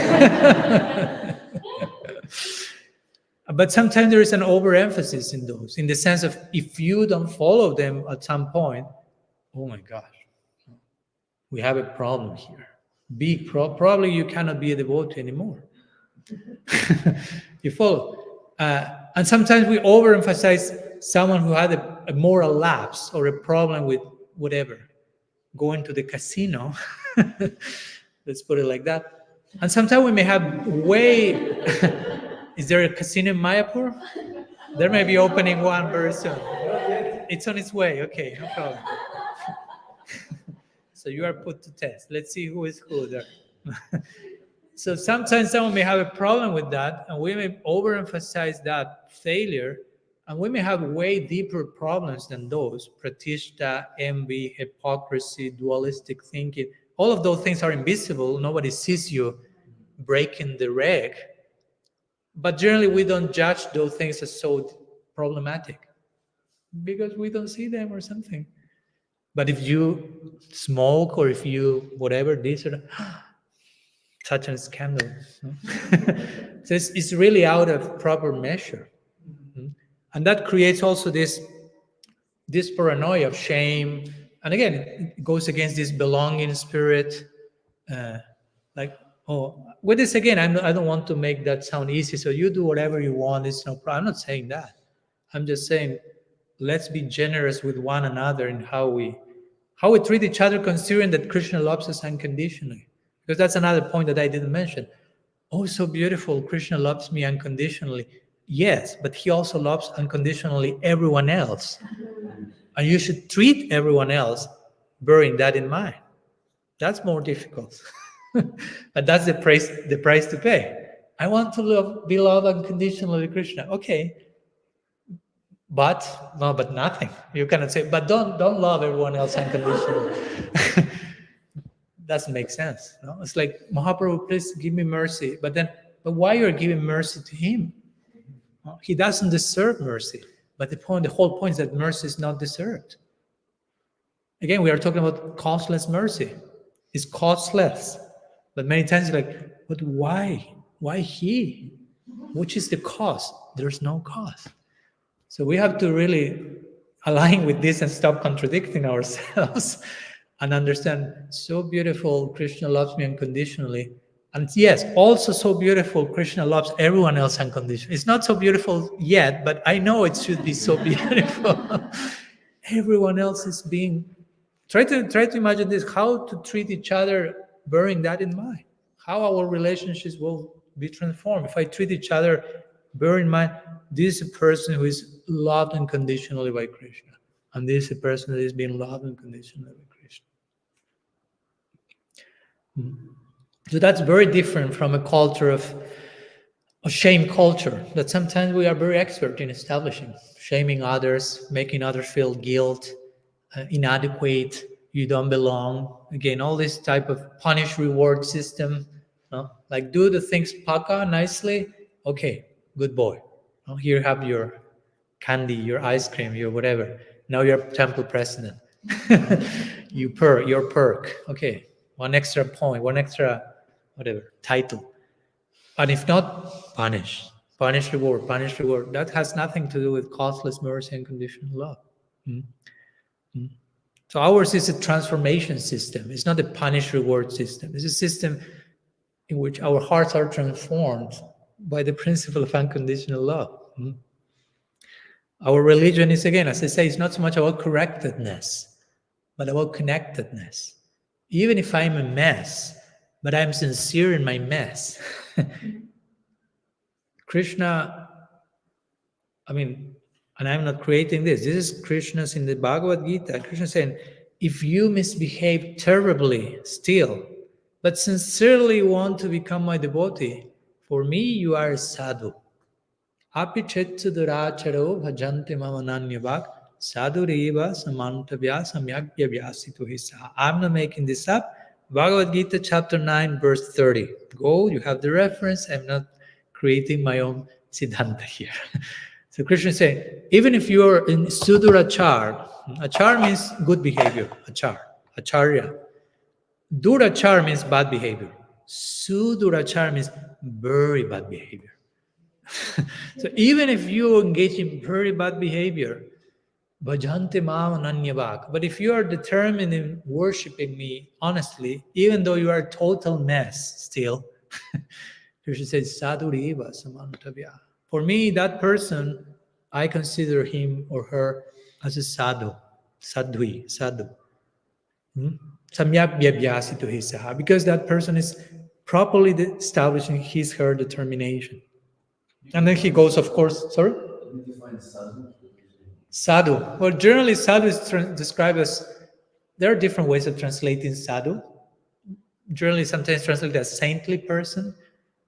But sometimes there is an overemphasis in those, in the sense of if you don't follow them at some point, oh my gosh, we have a problem here. big probably you cannot be a devotee anymore. You follow? And sometimes we overemphasize someone who had a moral lapse or a problem with whatever, going to the casino. Let's put it like that. And sometimes we may have way. Is there a casino in Mayapur? There may be opening one very soon. It's on its way. Okay, no problem. So you are put to test. Let's see who is who there. So sometimes someone may have a problem with that, and we may overemphasize that failure, and we may have way deeper problems than those: pratishta, envy, hypocrisy, dualistic thinking. All of those things are invisible. Nobody sees you breaking the reg. But generally, we don't judge those things as so problematic because we don't see them or something. But if you smoke or if you whatever, this or that, such a scandal. So it's really out of proper measure. And that creates also this paranoia of shame. And again, it goes against this belonging spirit. Like, oh, with this again, I don't want to make that sound easy. So you do whatever you want. It's no problem. I'm not saying that. I'm just saying, let's be generous with one another in how we treat each other, considering that Krishna loves us unconditionally. Because that's another point that I didn't mention. Oh, so beautiful. Krishna loves me unconditionally. Yes, but he also loves unconditionally everyone else. And you should treat everyone else bearing that in mind. That's more difficult. But that's the price to pay. I want to be loved unconditionally, Krishna. Okay. But nothing. You cannot say, but don't love everyone else unconditionally. Doesn't make sense. No? It's like, Mahaprabhu, please give me mercy. But why you're giving mercy to him? No? He doesn't deserve mercy. But the whole point is that mercy is not deserved. Again, we are talking about costless mercy. It's costless. But many times you're like, but why? Why he? Which is the cost? There's no cost. So we have to really align with this and stop contradicting ourselves and understand, so beautiful, Krishna loves me unconditionally. And yes, also so beautiful, Krishna loves everyone else unconditionally. It's not so beautiful yet, but I know it should be so beautiful. Everyone else is being... Try to imagine this, how to treat each other bearing that in mind. How our relationships will be transformed. If I treat each other bear in mind, this is a person who is loved unconditionally by Krishna. And this is a person that is being loved unconditionally by Krishna. So that's very different from a culture of shame culture that sometimes we are very expert in establishing. Shaming others, making others feel guilt, inadequate, you don't belong. Again, all this type of punish-reward system. Like, do the things paka nicely. Okay, good boy. Here have your candy, your ice cream, your whatever. Now you're temple president. Your perk. Okay, one extra point, one extra whatever title. And if not, punish reward. That has nothing to do with costless mercy and conditional love. So ours is a transformation system. It's not a punish reward system. It's a system in which our hearts are transformed by the principle of unconditional love. Our religion is, again, as I say, it's not so much about correctedness, but about connectedness. Even if I'm a mess, but I'm sincere in my mess. Krishna, and I'm not creating this. This is Krishna's in the Bhagavad Gita. Krishna saying, if you misbehave terribly still, but sincerely want to become my devotee, for me you are a sadhu. Api chettu duracharo bhajanti mamananyavak sadhureva samantavya samyagya vyasitu hisa. I'm not making this up. Bhagavad Gita chapter 9 verse 30. Go, you have the reference. I'm not creating my own siddhanta here. So Krishna is saying, even if you are in sudurachar, achar means good behavior, acharya. Durachar means bad behavior. Sudurachar means very bad behavior. So even if you engage in very bad behavior, Bhajante mam ananyavak. But if you are determined in worshipping me honestly, even though you are a total mess still, Krishna says, sadhuriva samantavya. For me, that person, I consider him or her as a sadhu, sadhu. Samyak vyabhyasitu hisaha, because that person is properly establishing his, her determination. And then he goes, of course, sorry? Sadhu. Well, generally, sadhu is described as, there are different ways of translating sadhu. Generally, sometimes translated as saintly person.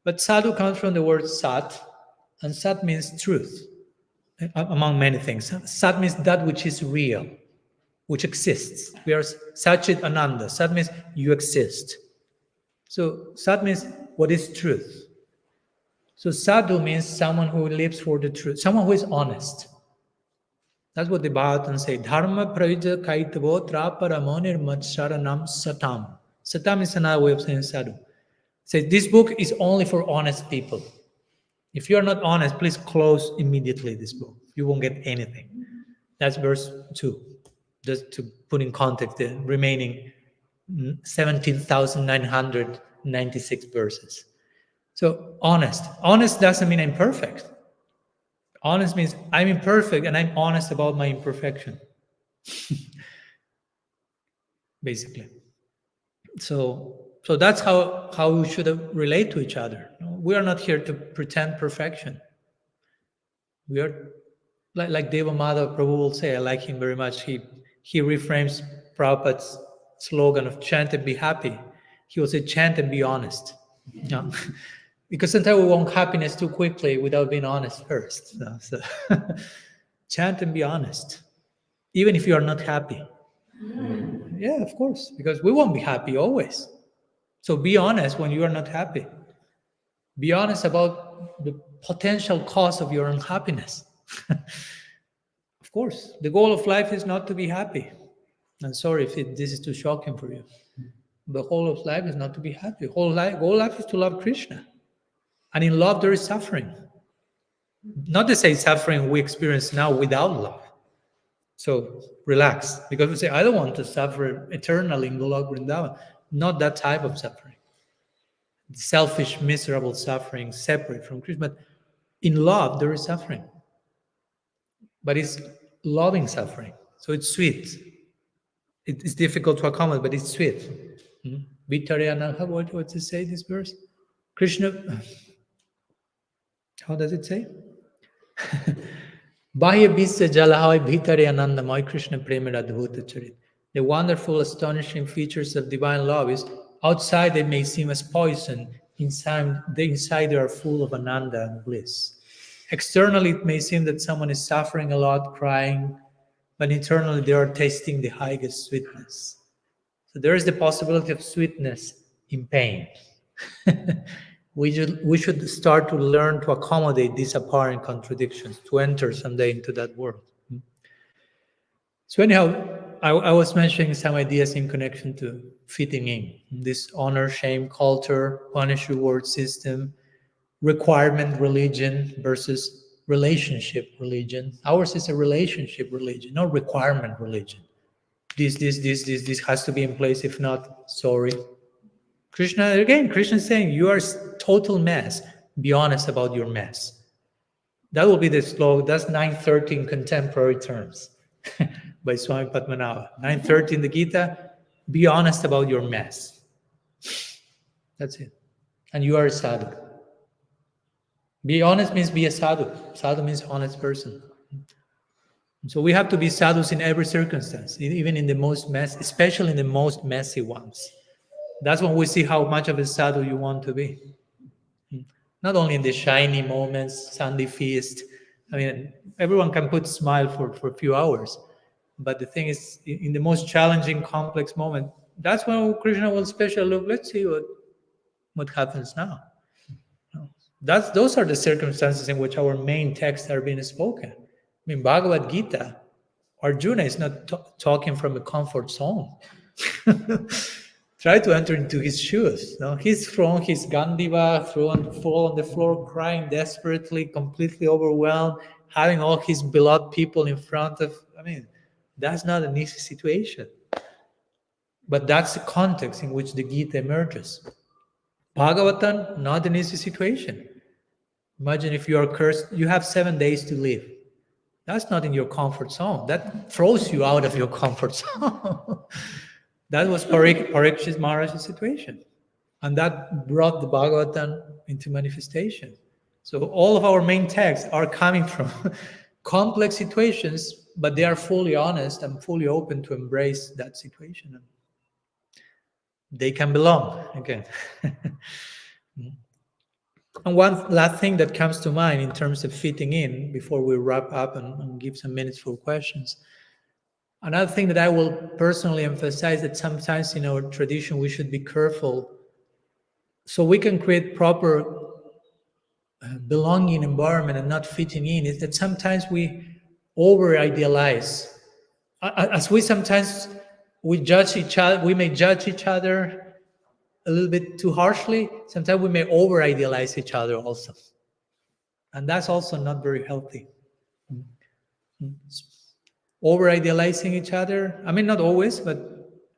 But sadhu comes from the word sat, and sat means truth, among many things. Sat means that which is real, which exists. We are Satchit Ananda. Sat means you exist. So sat means what is truth. So sadhu means someone who lives for the truth, someone who is honest. That's what the Bhagavatam say. Dharma pravija kaitavo traparamonir matsharanam satam. Satam is another way of saying sadhu. Say this book is only for honest people. If you are not honest, please close immediately this book. You won't get anything. That's verse 2. Just to put in context the remaining 17,996 verses. So honest. Honest doesn't mean I'm perfect. Honest means I'm imperfect and I'm honest about my imperfection. Basically. So that's how we should relate to each other. We are not here to pretend perfection. We are like Deva Madhava Prabhu will say, I like him very much. He reframes Prabhupada's slogan of chant and be happy. He will say chant and be honest. Yeah. Because sometimes we want happiness too quickly without being honest first. So chant and be honest, even if you are not happy. Yeah, of course, because we won't be happy always. So be honest when you are not happy. Be honest about the potential cause of your unhappiness. Of course, the goal of life is not to be happy. I'm sorry if this is too shocking for you. The goal of life is not to be happy. The goal of life is to love Krishna. And in love, there is suffering. Not to say suffering we experience now without love. So relax, because we say, I don't want to suffer eternally in Golok Vrindavan. Not that type of suffering. Selfish, miserable suffering, separate from Krishna. But in love, there is suffering. But it's loving suffering. So it's sweet. It's difficult to accommodate, but it's sweet. What's it say, this verse? Krishna, how does it say? Bahya Bisya Jalahai Bhitare Anandamai Krishna Premera Adbhuta Charit. The wonderful, astonishing features of divine love is outside they may seem as poison, inside they are full of ananda and bliss. Externally, it may seem that someone is suffering a lot, crying, but internally they are tasting the highest sweetness. So there is the possibility of sweetness in pain. We should start to learn to accommodate these apparent contradictions, to enter someday into that world. So anyhow, I was mentioning some ideas in connection to fitting in. This honor, shame, culture, punish, reward system, requirement religion versus relationship religion. Ours is a relationship religion, not requirement religion. This has to be in place. If not, sorry. Krishna is saying, you are a total mess. Be honest about your mess. That will be the slogan. That's 913 contemporary terms by Swami Padmanabha. 913 the Gita, be honest about your mess. That's it. And you are a sadhu. Be honest means be a sadhu. Sadhu means honest person. So we have to be sadhus in every circumstance, even in the most especially in the most messy ones. That's when we see how much of a sadhu you want to be. Not only in the shiny moments, Sunday feast. I mean, everyone can put smile for a few hours. But the thing is, in the most challenging, complex moment, that's when Krishna will especially look, let's see what happens now. Those are the circumstances in which our main texts are being spoken. I mean, Bhagavad Gita, Arjuna is not talking from a comfort zone. Try to enter into his shoes. No? He's thrown his Gandiva, fall on the floor, crying desperately, completely overwhelmed, having all his beloved people in front of. mean, that's not an easy situation. But that's the context in which the Gita emerges. Bhagavatam, not an easy situation. Imagine if you are cursed, you have 7 days to live. That's not in your comfort zone. That throws you out of your comfort zone. That was Parikshit Maharaj's situation. And that brought the Bhagavatam into manifestation. So all of our main texts are coming from complex situations, but they are fully honest and fully open to embrace that situation. They can belong again. And one last thing that comes to mind in terms of fitting in before we wrap up and give some minutes for questions. Another thing that I will personally emphasize, that sometimes in our tradition we should be careful so we can create proper belonging environment and not fitting in, is that sometimes we over idealize. As we sometimes we judge each other, we may judge each other a little bit too harshly. Sometimes we may over idealize each other also, and that's also not very healthy. Over idealizing each other, I mean, not always, but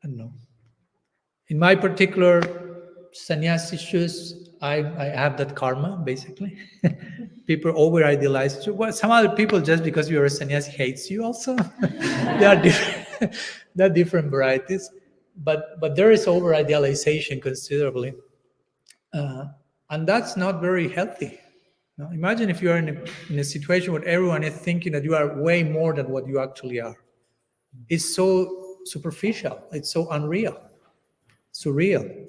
I don't know. In my particular sannyasi shoes, I have that karma, basically. People over idealize you. Well, some other people, just because you're a sannyasi, hates you also. There are different varieties, but there is over idealization considerably, and that's not very healthy. Now, imagine if you are in a situation where everyone is thinking that you are way more than what you actually are. It's so superficial. It's so unreal, surreal.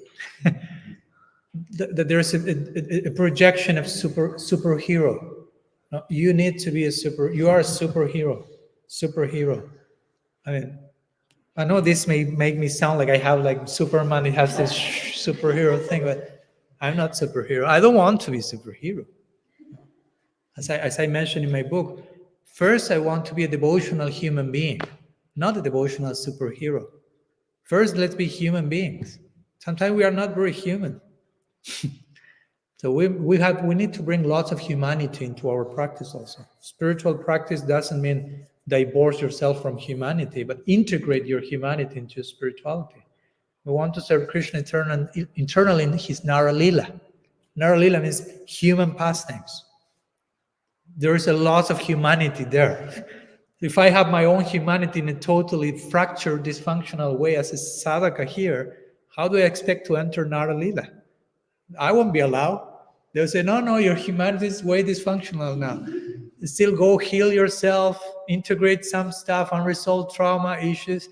That there's a projection of superhero. No, you need to be you are a superhero. I mean, I know this may make me sound like I have like Superman, it has this superhero thing, but I'm not superhero. I don't want to be superhero. As I mentioned in my book, first I want to be a devotional human being, not a devotional superhero. First, let's be human beings. Sometimes we are not very human. So we need to bring lots of humanity into our practice also. Spiritual practice doesn't mean divorce yourself from humanity, but integrate your humanity into spirituality. We want to serve Krishna internally in his Nara Lila. Nara Lila means human pastimes. There is a lot of humanity there. If I have my own humanity in a totally fractured, dysfunctional way as a sadhaka here, how do I expect to enter Nara Lila? I won't be allowed. They'll say, no, your humanity is way dysfunctional now. Still go heal yourself, integrate some stuff, unresolved trauma issues.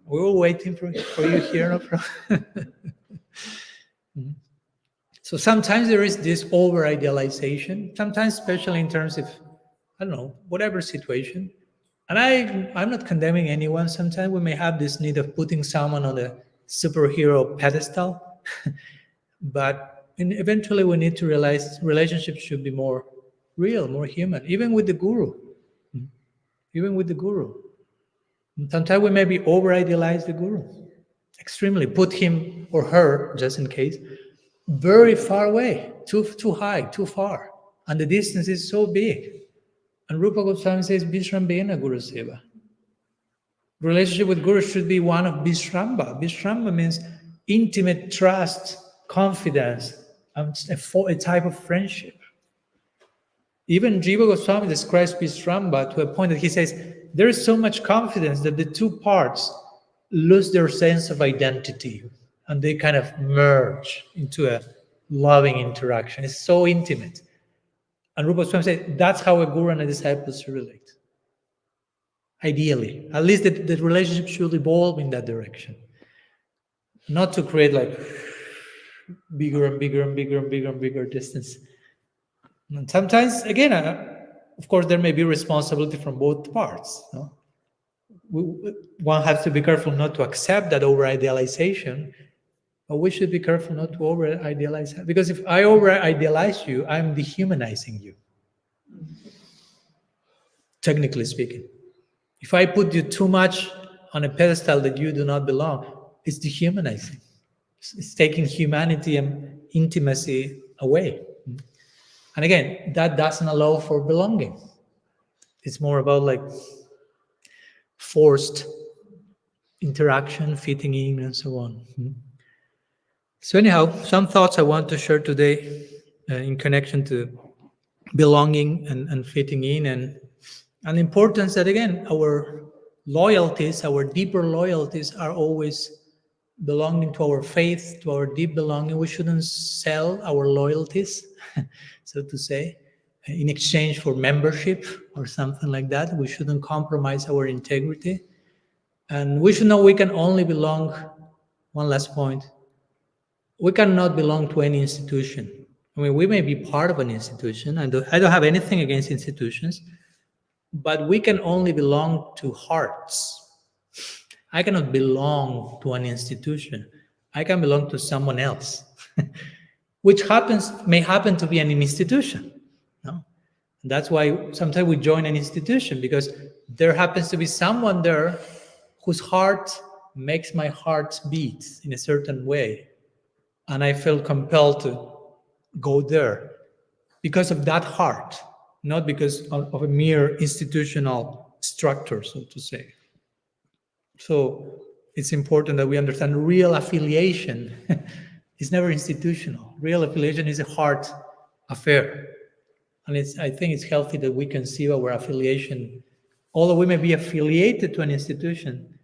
We were waiting for you here. No problem. So sometimes there is this over-idealization, sometimes especially in terms of, I don't know, whatever situation. And I'm not condemning anyone. Sometimes we may have this need of putting someone on a superhero pedestal. But eventually we need to realize relationships should be more real, more human, even with the guru. Sometimes we maybe over-idealize the guru, extremely, put him or her, just in case, very far away, too high, too far. And the distance is so big. And Rupa Goswami says, Vishrambena Guru Seva. Relationship with Guru should be one of Vishramba. Vishramba means intimate trust, confidence, a type of friendship. Even Jiva Goswami describes Vishramba to a point that he says, there is so much confidence that the two parts lose their sense of identity and they kind of merge into a loving interaction. It's so intimate. And Rupa Goswami said, that's how a guru and a disciple should relate. Ideally, at least the relationship should evolve in that direction. Not to create like bigger and bigger distance. And sometimes, again, of course, there may be responsibility from both parts. No? One has to be careful not to accept that over-idealization, but we should be careful not to over-idealize. Because if I over-idealize you, I'm dehumanizing you. Technically speaking. If I put you too much on a pedestal that you do not belong, it's dehumanizing. It's taking humanity and intimacy away. And again, that doesn't allow for belonging. It's more about like forced interaction, fitting in, and so on. So anyhow, some thoughts I want to share today in connection to belonging and fitting in, and the importance that, again, our loyalties, our deeper loyalties, are always belonging to our faith, to our deep belonging. We shouldn't sell our loyalties, so to say, in exchange for membership or something like that. We shouldn't compromise our integrity. And we should know we can only belong, one last point, we cannot belong to any institution. I mean, we may be part of an institution. I don't have anything against institutions, but we can only belong to hearts. I cannot belong to an institution. I can belong to someone else, which may happen to be an institution. No? And that's why sometimes we join an institution, because there happens to be someone there whose heart makes my heart beat in a certain way. And I feel compelled to go there because of that heart, not because of a mere institutional structure, so to say. So it's important that we understand real affiliation is never institutional. Real affiliation is a heart affair. And I think it's healthy that we conceive our affiliation. Although we may be affiliated to an institution,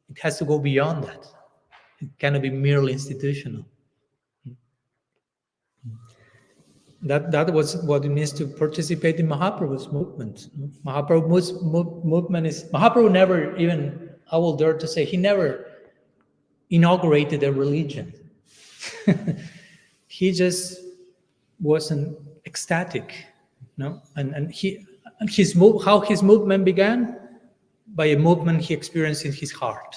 it has to go beyond that. It cannot be merely institutional. That was what it means to participate in Mahaprabhu's movement. Mahaprabhu's movement is... Mahaprabhu never even, I will dare to say, he never inaugurated a religion. He just wasn't ecstatic, no? How his movement began? By a movement he experienced in his heart.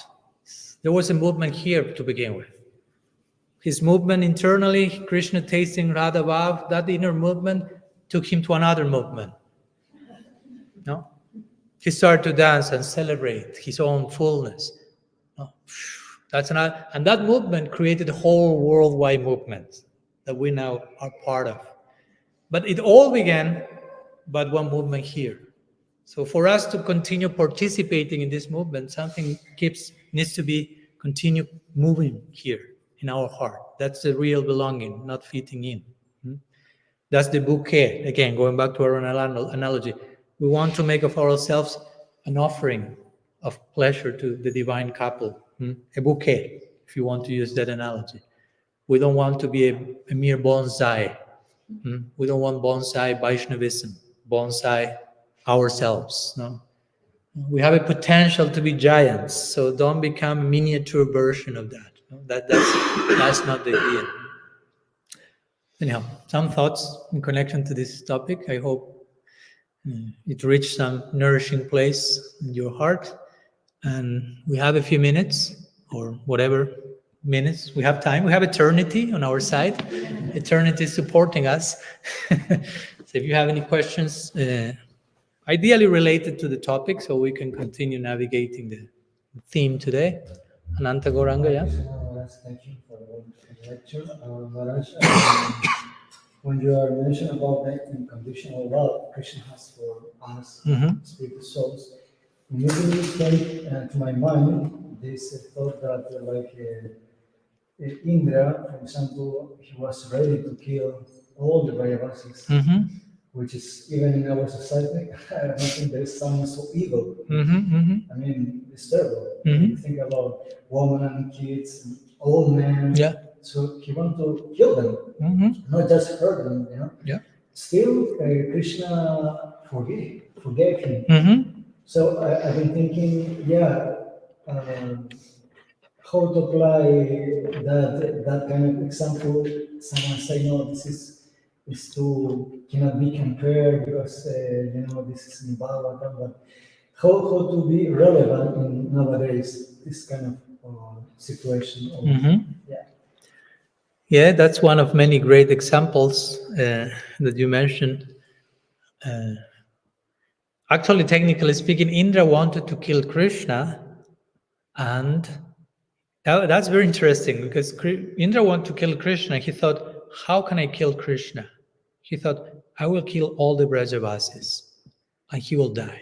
There was a movement here to begin with. His movement internally, Krishna tasting Radha Bhav, that inner movement took him to another movement. No? He started to dance and celebrate his own fullness. No? And that movement created a whole worldwide movement that we now are part of. But it all began by one movement here. So for us to continue participating in this movement, something needs to be continue moving here in our heart. That's the real belonging, not fitting in. That's the bouquet. Again, going back to our analogy, we want to make of ourselves an offering of pleasure to the divine couple. A bouquet, if you want to use that analogy. We don't want to be a mere bonsai. We don't want bonsai Vaishnavism, bonsai ourselves. No? We have a potential to be giants, so don't become a miniature version of that. That's not the idea. Anyhow, some thoughts in connection to this topic. I hope it reached some nourishing place in your heart. And we have a few minutes, or whatever minutes we have time. We have eternity on our side. Eternity is supporting us. So if you have any questions, ideally related to the topic, so we can continue navigating the theme today. Ananta Gauranga, yeah? Thank you for the lecture. Maharaj, when you are mentioning about the unconditional love Krishna has for us, spiritual souls, immediately came to my mind this thought that Indra, for example, he was ready to kill all the Brajavasis, which is, even in our society, I don't think there is someone so evil. I mean, it's terrible. You think about women, kids, old men. Yeah. So he wanted to kill them, not just hurt them, you know. Yeah. Still, Krishna forgave him. So I've been thinking, how to apply that kind of example. Someone say, no, this is cannot be compared because this is in Bhagavan, but how to be relevant in nowadays this kind of situation. Yeah, that's one of many great examples that you mentioned. Actually, technically speaking, Indra wanted to kill Krishna, and that's very interesting because Indra wanted to kill Krishna. He thought, how can I kill Krishna? He thought, I will kill all the Brajavasis and he will die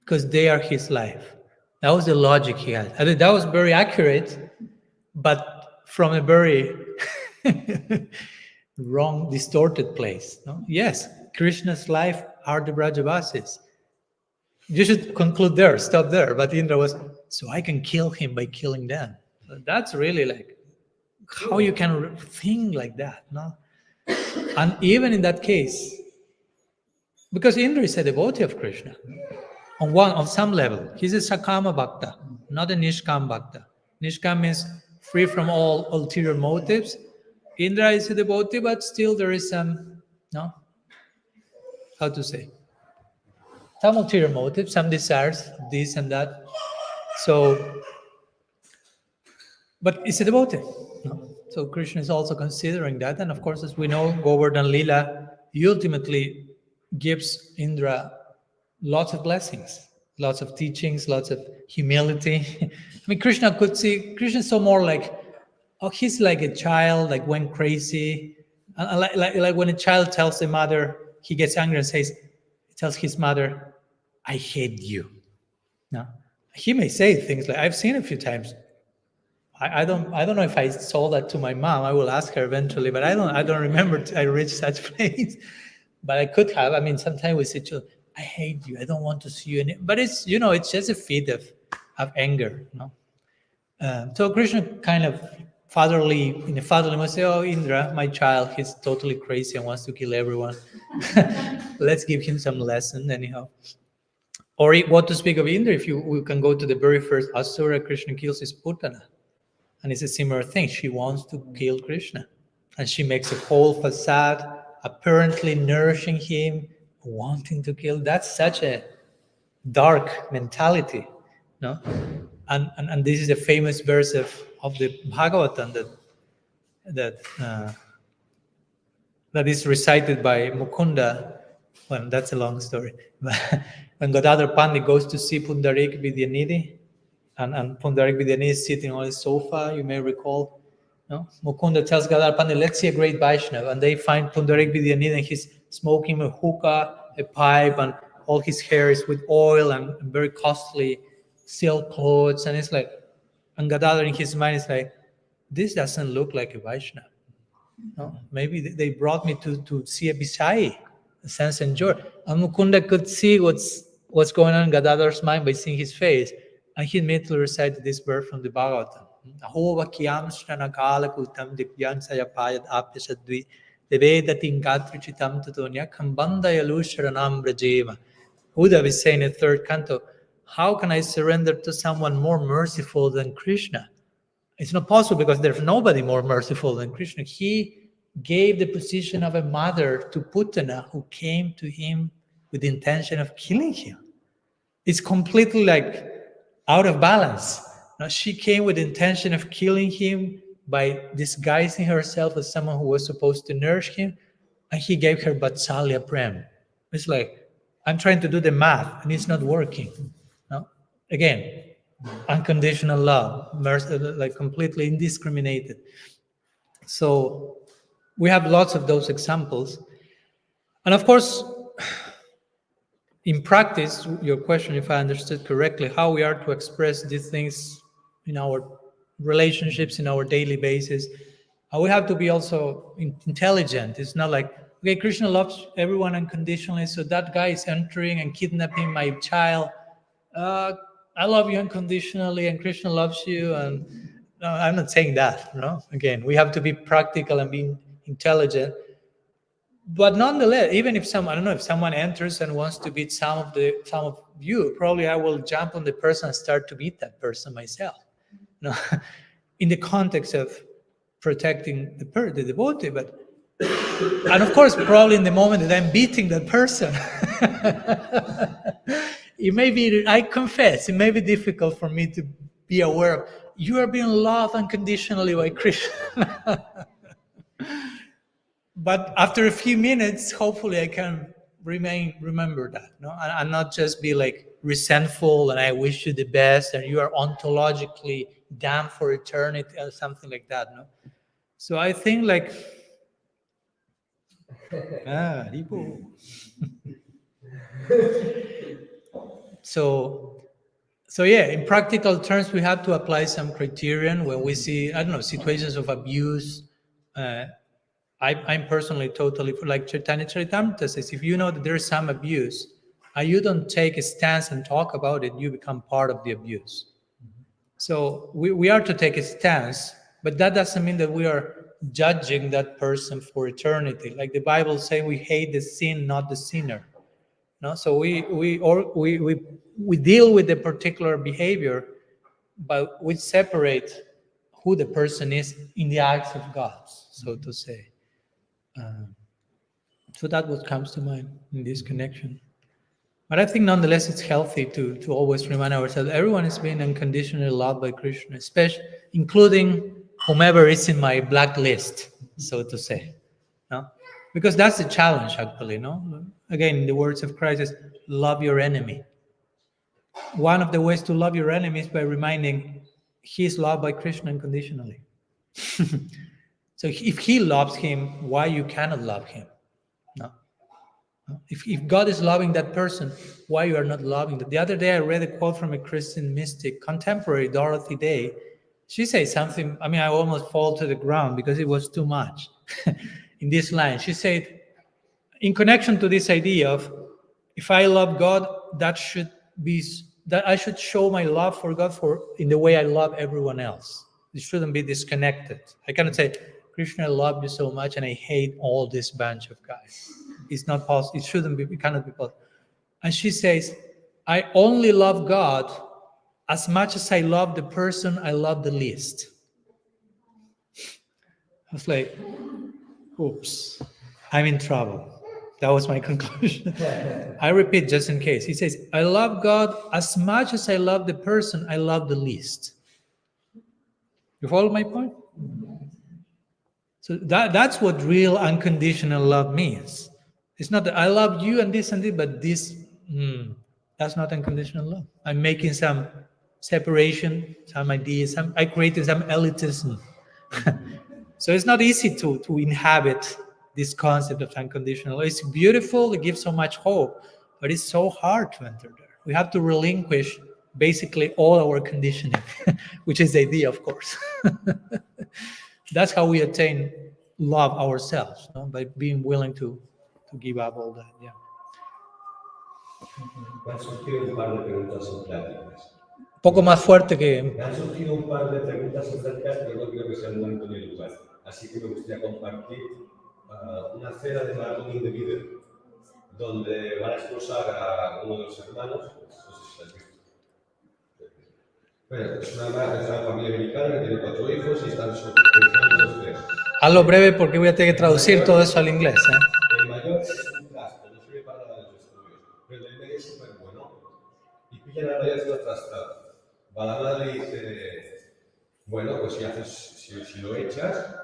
because they are his life. That was the logic he had. I think that was very accurate, but from a very wrong, distorted place. No? Yes, Krishna's life are the Brajavasis. You should conclude there, stop there. But Indra was, so I can kill him by killing them. So that's really like how you can think like that, no? And even in that case, because Indra is a devotee of Krishna, on some level, he's a Sakama Bhakta, not a Nishkam Bhakta. Nishkam means free from all ulterior motives. Indra is a devotee, but still there is some, no, how to say, some ulterior motives, some desires, this and that. So, but it's a devotee. No? So Krishna is also considering that. And of course, as we know, Govardhan Lila ultimately gives Indra lots of blessings, lots of teachings, lots of humility. I mean, Krishna saw more like, oh, he's like a child, like went crazy. Like when a child tells the mother, he gets angry and tells his mother, I hate you. No? He may say things like, I've seen a few times. I don't know if I saw that to my mom. I will ask her eventually, but I don't remember I reached such place. But I could have. I mean, sometimes we say, I hate you. I don't want to see you. But it's it's just a fit of anger. So Krishna kind of in a fatherly way say, oh, Indra, my child, he's totally crazy and wants to kill everyone. Let's give him some lesson anyhow. Or what to speak of Indra, if we can go to the very first Asura Krishna kills his Putana. And it's a similar thing. She wants to kill Krishna. And she makes a whole facade, apparently nourishing him, wanting to kill. That's such a dark mentality. No? And this is a famous verse of the Bhagavatam that is recited by Mukunda. Well, that's a long story. When Gadadhar Pandit goes to see Pundarik Vidyanidhi, and Pundarik Vidyanidhi is sitting on his sofa, you may recall. No? Mukunda tells Gadadhar Pandit, let's see a great Vaishnava. And they find Pundarik Vidyanidhi and he's smoking a hookah, a pipe, and all his hair is with oil and very costly silk clothes. And it's like, and Gadadhar in his mind is like, this doesn't look like a Vaishnava. No? Maybe they brought me to see a Visai, a sense and joy. And Mukunda could see what's going on in Gadadhar's mind by seeing his face. And he immediately recited this verse from the Bhagavatam. Aho vakyam shrana kala kultam dikyan sayapayat apyasadvi devedatin gatrichitam tatonya kambandaya sharanam brajeva. Uddhava is saying in the third canto, how can I surrender to someone more merciful than Krishna? It's not possible because there's nobody more merciful than Krishna. He gave the position of a mother to Putana, who came to him with the intention of killing him. It's completely like out of balance. Now, she came with the intention of killing him by disguising herself as someone who was supposed to nourish him, and he gave her Vatsalya Prem. It's like, I'm trying to do the math, and it's not working. No? Again, unconditional love, mercy, like completely indiscriminated. So we have lots of those examples. And of course, in practice, your question, if I understood correctly, how we are to express these things in our relationships, in our daily basis, we have to be also intelligent. It's not like, okay, Krishna loves everyone unconditionally, so that guy is entering and kidnapping my child. I love you unconditionally, and Krishna loves you. And no, I'm not saying that. No, again, we have to be practical and be intelligent. But nonetheless, even if I don't know, if someone enters and wants to beat some of you, probably I will jump on the person and start to beat that person myself. No, in the context of protecting the devotee, but and of course, probably in the moment that I'm beating that person, it may be, I confess, it may be difficult for me to be aware of, you are being loved unconditionally by Krishna. But after a few minutes, hopefully I can remember that, no? And not just be like resentful and I wish you the best and you are ontologically damned for eternity or something like that, no? So I think like, So So yeah, in practical terms, we have to apply some criterion when we see, I don't know, situations of abuse. I'm personally totally for, like Chaitanya Charitamrita says, if you know that there is some abuse, and you don't take a stance and talk about it, you become part of the abuse. So we are to take a stance, but that doesn't mean that we are judging that person for eternity. Like the Bible says, we hate the sin, not the sinner. No, so we deal with the particular behavior, but we separate who the person is in the eyes of God, so to say. So that what comes to mind in this connection. But I think nonetheless it's healthy to always remind ourselves everyone is being unconditionally loved by Krishna, especially including whomever is in my blacklist, so to say. No? Because that's the challenge actually, no? Again, in the words of Christ is love your enemy. One of the ways to love your enemy is by reminding he is loved by Krishna unconditionally. So if he loves him, why you cannot love him? No. If God is loving that person, why you are not loving them? The other day I read a quote from a Christian mystic, contemporary Dorothy Day. She said something, I mean, I almost fall to the ground because it was too much. In this line, she said, in connection to this idea of if I love God, that I should show my love for God in the way I love everyone else. It shouldn't be disconnected. I cannot say, Krishna, I love you so much and I hate all this bunch of guys. It's not possible. It shouldn't be. It cannot be possible. And she says, I only love God as much as I love the person I love the least. I was like, oops, I'm in trouble. That was my conclusion. I repeat just in case. He says, I love God as much as I love the person I love the least. You follow my point? So that's what real unconditional love means. It's not that I love you and this, but this, that's not unconditional love. I'm making some separation, some ideas, I created some elitism. So it's not easy to inhabit this concept of unconditional love. It's beautiful, it gives so much hope, but it's so hard to enter there. We have to relinquish basically all our conditioning, which is the idea, of course. That's how we attain love ourselves, no? By being willing to give up all that. Yeah. Me han surgido un par de preguntas en pláticas. Poco más fuerte que... Me han surgido un par de preguntas en pláticas, pero no creo que sea el momento ni el lugar. Así que me gustaría compartir una cena de maratón individual, donde van a expulsar a uno de los hermanos. No sé si has visto. Bueno, es una familia americana que tiene 4 hijos y están expulsando los 3. Hazlo breve porque voy a tener que traducir todo eso al inglés. El mayor es un trasto, no sirve para nada de los estudios, pero el medio es súper bueno. Y pillan a la mayor haciendo trastada. Va la madre y dice, bueno, pues si lo echas,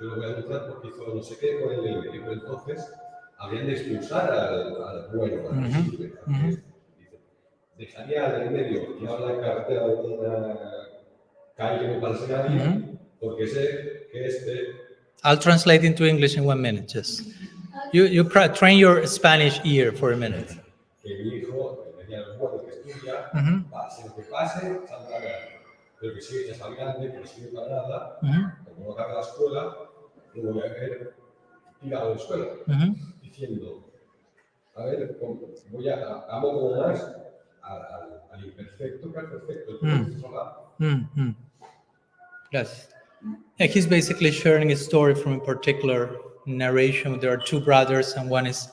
yo lo voy a denunciar porque hizo no sé qué con el del medio. Pero entonces habrían de expulsar al bueno, al que sirve. Dice, dejaría al del medio y ahora la carretera de una calle que no pasa nadie, porque sé que I'll translate into English in 1 minute, just. You train your Spanish ear for a minute. Que mi hijo, que tenía el bueno que estudia, pase lo que pase, saldrá grande. Pero que si echas al grande, que no sirve para nada, como no acabe la escuela, lo voy a ver tirado del suelo, diciendo, a ver, amo como más al imperfecto que al perfecto. Yes. Yeah, he's basically sharing a story from a particular narration. There are 2 brothers, and one is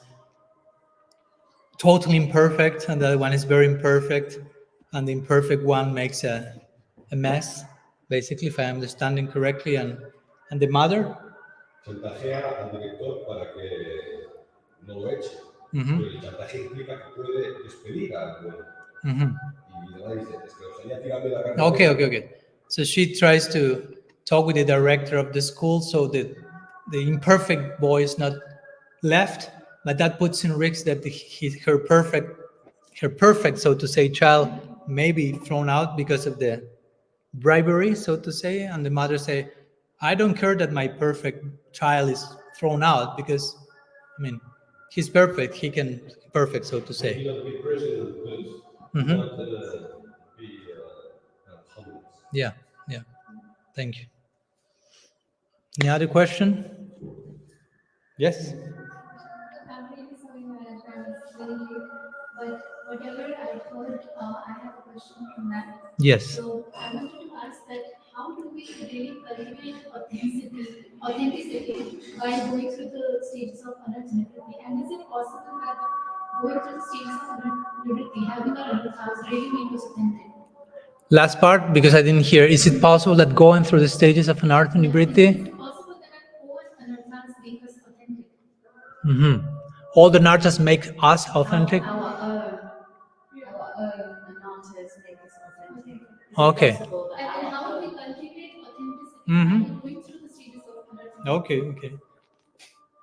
totally imperfect, and the other one is very imperfect. And the imperfect one makes a mess, basically, if I am understanding correctly. And the mother? Chantajea al director para que no lo eche. Pero el chantaje implica que puede despedir al bueno. Y la dice, es que os haría tirarme la carrera. Okay. So she tries to talk with the director of the school so that the imperfect boy is not left, but that puts in risk that her perfect, so to say, child may be thrown out because of the bribery, so to say. And the mother say, I don't care that my perfect child is thrown out because, I mean, he's perfect. He can perfect, so to say. The president could not be Yeah. Thank you. Any other question? Yes. I'm really sorry my friend is very late, but whatever I heard, I have a question from that. Yes. So I wanted to ask that how do we really cultivate authenticity by going through the stages of uncertainty? And is it possible that going through the stages of uncertainty, having our Anarthas really make us authentic? Last part, because I didn't hear. Is it possible that going through the stages of Anartha Nibritti? Is it possible that our own Anarthas make us authentic? All the Anarthas make us authentic? Our Anarthas make us authentic. Is it Okay. possible that And our how do own- we cultivate authenticity Mhm. by going through the stages of Anarthas?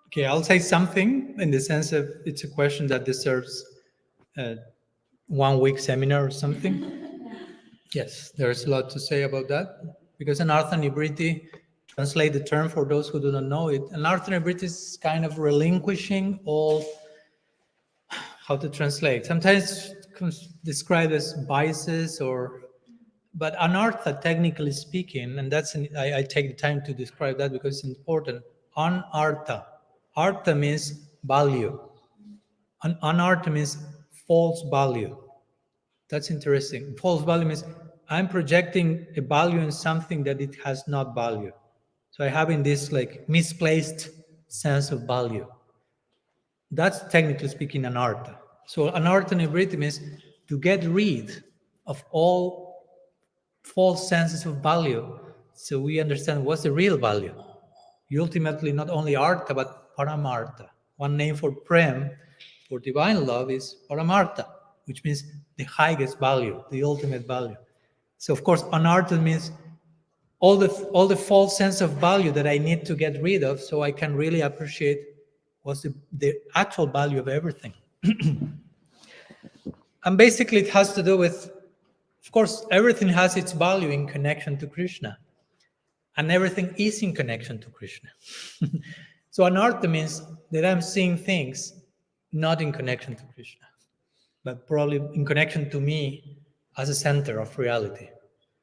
Okay, I'll say something in the sense of it's a question that deserves a 1 week seminar or something. Yes, there's a lot to say about that because Anartha Nibritti, translate the term for those who do not know it. Anartha Nibritti is kind of relinquishing all, how to translate. Sometimes it's described as biases but Anartha, technically speaking, and I take the time to describe that because it's important. Anartha. Artha means value. Anartha means false value. That's interesting. False value means I'm projecting a value in something that it has not value. So I have in this like misplaced sense of value. That's technically speaking Anartha. So Anartha Nibritti means to get rid of all false senses of value so we understand what's the real value. Ultimately, not only Artha, but Paramartha. One name for Prem, for divine love, is Paramartha, which means the highest value, the ultimate value. So, of course, Anartha means all the false sense of value that I need to get rid of so I can really appreciate what's the actual value of everything. And basically, it has to do with, of course, everything has its value in connection to Krishna. And everything is in connection to Krishna. So Anartha means that I'm seeing things not in connection to Krishna, but probably in connection to me as a center of reality.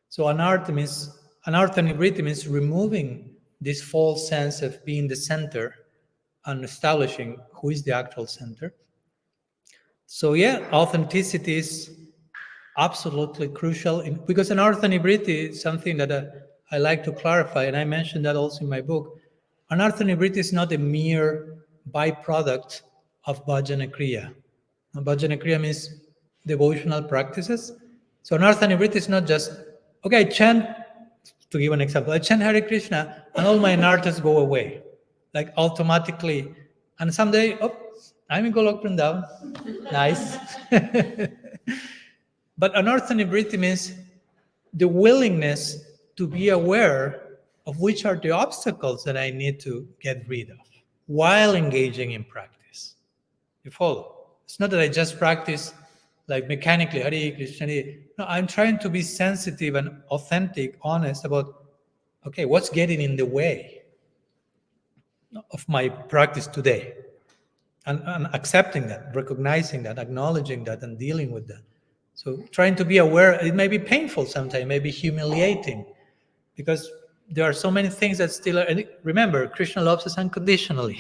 So Anartha Nibritti means removing this false sense of being the center and establishing who is the actual center. So yeah, authenticity is absolutely crucial because Anartha Nibritti is something that I like to clarify, and I mentioned that also in my book. Anartha Nibritti is not a mere byproduct of Bhajana Kriya. Bhajana Kriya means devotional practices. So Anartha Nibritti is not just, okay, I chant, to give an example, I chant Hare Krishna and all my anarthas go away, like automatically. And someday, I'm in Golok Vrindavan. Nice. But Anartha Nibritti means the willingness to be aware of which are the obstacles that I need to get rid of while engaging in practice. You follow? It's not that I just practice like mechanically, Hare Krishna. No, I'm trying to be sensitive and authentic, honest about, okay, what's getting in the way of my practice today? And accepting that, recognizing that, acknowledging that, and dealing with that. So trying to be aware, it may be painful sometimes, it may be humiliating, because there are so many things that still are, and remember, Krishna loves us unconditionally.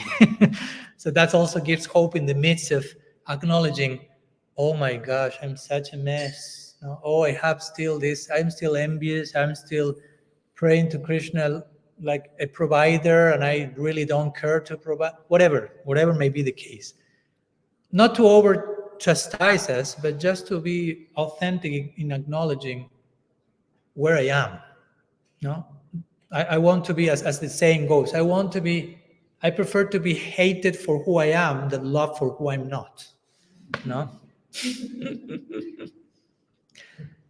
So that also gives hope in the midst of acknowledging, oh my gosh, I'm such a mess. Oh, I have still this, I'm still envious, I'm still praying to Krishna like a provider, and I really don't care to provide, whatever may be the case. Not to over chastise us, but just to be authentic in acknowledging where I am. No, I want to be, as the saying goes, I prefer to be hated for who I am than loved for who I'm not. No.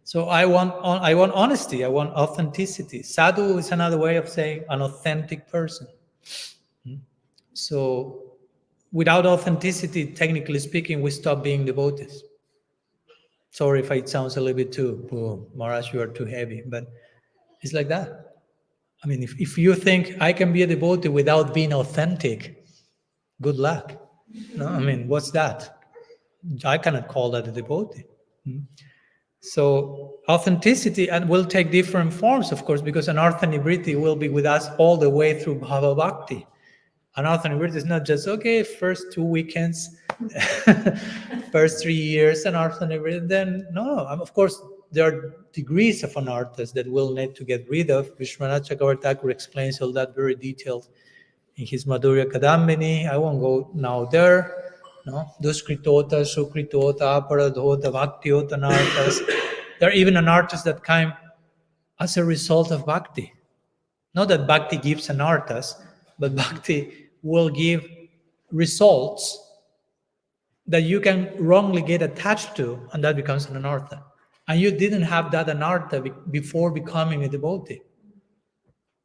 So I want honesty. I want authenticity. Sadhu is another way of saying an authentic person. So without authenticity, technically speaking, we stop being devotees. Sorry if it sounds a little bit too, Maharaj, you are too heavy, but it's like that. I mean, if you think I can be a devotee without being authentic, good luck. No, I mean, what's that? I cannot call that a devotee. So authenticity and will take different forms, of course, because Anartha Nivriti will be with us all the way through Bhava Bhakti. Anartha Nivriti is not just, okay, first 2 weekends, first 3 years, Anartha Nivriti, then no. Of course, there are degrees of Anarthas that we'll need to get rid of. Vishwanath Chakravarti Thakur explains all that very detailed in his Madhurya Kadambini. I won't go now there. No, Duskritota, Sukritota, Aparadhota, Bhaktiota Anarthas. There are even Anarthas that come as a result of Bhakti. Not that Bhakti gives Anarthas, but Bhakti will give results that you can wrongly get attached to, and that becomes an Anartha. And you didn't have that Anartha before becoming a devotee.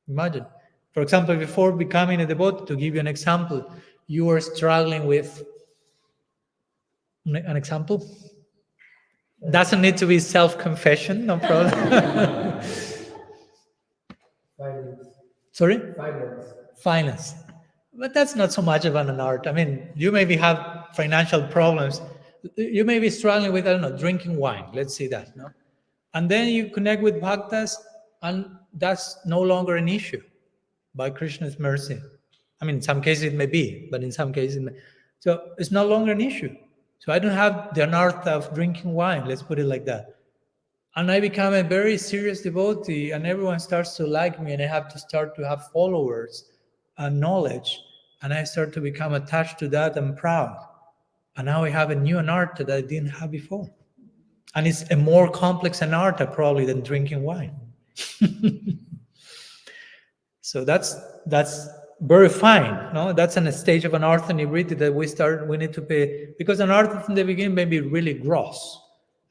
Imagine. For example, before becoming a devotee, to give you an example, you were struggling with an example. Doesn't need to be self-confession, no problem. Finance. Sorry? Finance. Finance. But that's not so much of an art. I mean, you maybe have financial problems. You may be struggling with, I don't know, drinking wine. Let's say that, no? And then you connect with bhaktas, and that's no longer an issue by Krishna's mercy. I mean, in some cases it may be, but in some cases it may. So it's no longer an issue. So I don't have the anartha of drinking wine, let's put it like that. And I become a very serious devotee, and everyone starts to like me, and I have to start to have followers and knowledge, and I start to become attached to that and proud. And now I have a new anartha that I didn't have before. And it's a more complex anartha probably than drinking wine. So that's very fine. No, that's a stage of anartha nivriti that we need to pay, because anartha from the beginning may be really gross.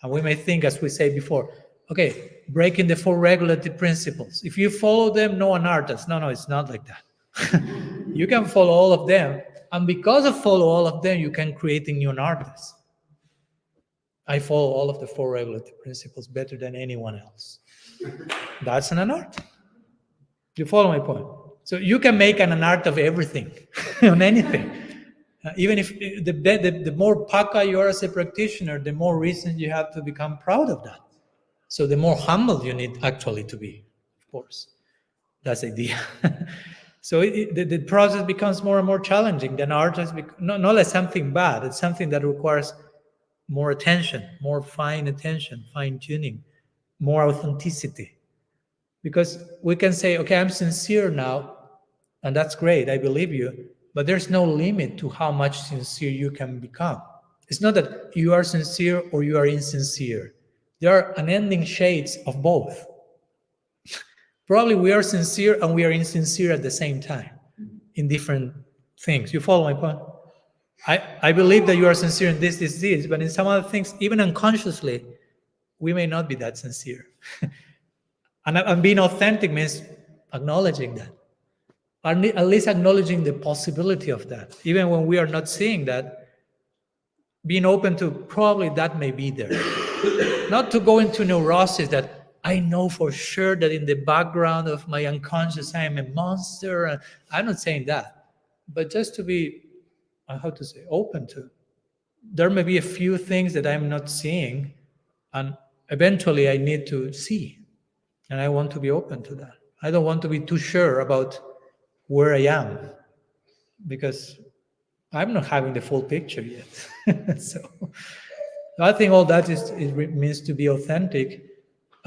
And we may think, as we say before, okay, breaking the 4 regulative principles. If you follow them, no anarthas. No, it's not like that. You can follow all of them, and because of follow all of them, you can create new anarthas. I follow all of the 4 regulative principles better than anyone else. That's an anartha. You follow my point? So you can make an anartha of everything, on anything. Even if the more paka you are as a practitioner, the more reason you have to become proud of that. So the more humble you need actually to be, of course. That's the idea. So the process becomes more and more challenging. Then art has not as something bad. It's something that requires more attention, more fine attention, fine tuning, more authenticity. Because we can say, okay, I'm sincere now, and that's great, I believe you, but there's no limit to how much sincere you can become. It's not that you are sincere or you are insincere. There are unending shades of both. Probably we are sincere and we are insincere at the same time in different things. You follow my point? I believe that you are sincere in this, but in some other things, even unconsciously, we may not be that sincere. And being authentic means acknowledging that. At least acknowledging the possibility of that. Even when we are not seeing that, being open to probably that may be there. Not to go into neurosis that I know for sure that in the background of my unconscious I am a monster. I'm not saying that. But just to be, open to. There may be a few things that I'm not seeing, and eventually I need to see. And I want to be open to that. I don't want to be too sure about where I am, because I'm not having the full picture yet. So I think all that means to be authentic.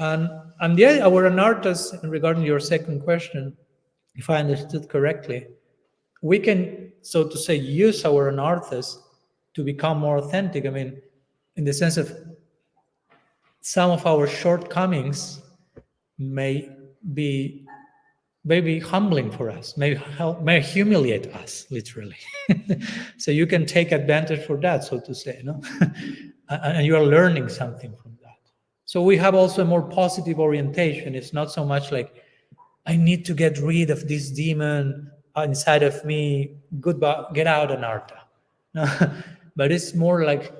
And yeah, our anarthas, regarding your second question, if I understood correctly, we can, so to say, use our anarthas to become more authentic. I mean, in the sense of some of our shortcomings may be humbling for us, may humiliate us, literally. So you can take advantage for that, so to say, no? And you are learning something from that. So we have also a more positive orientation. It's not so much like, I need to get rid of this demon inside of me, goodbye, get out, Anartha. No? But it's more like,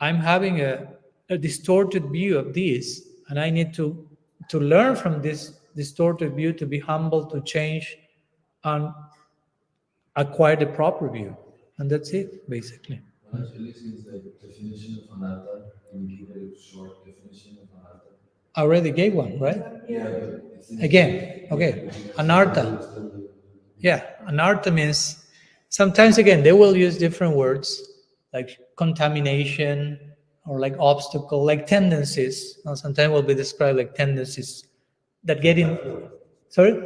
I'm having a distorted view of this, and I need to learn from this distorted view, to be humble, to change, and acquire the proper view. And that's it, basically. Actually, since the definition of anartha, can you give a short definition of anartha? I already gave one, right? Again, okay. Anartha. Yeah, anartha means, sometimes again, they will use different words like contamination or like obstacle, like tendencies. Now, sometimes will be described like tendencies that get in. Sorry?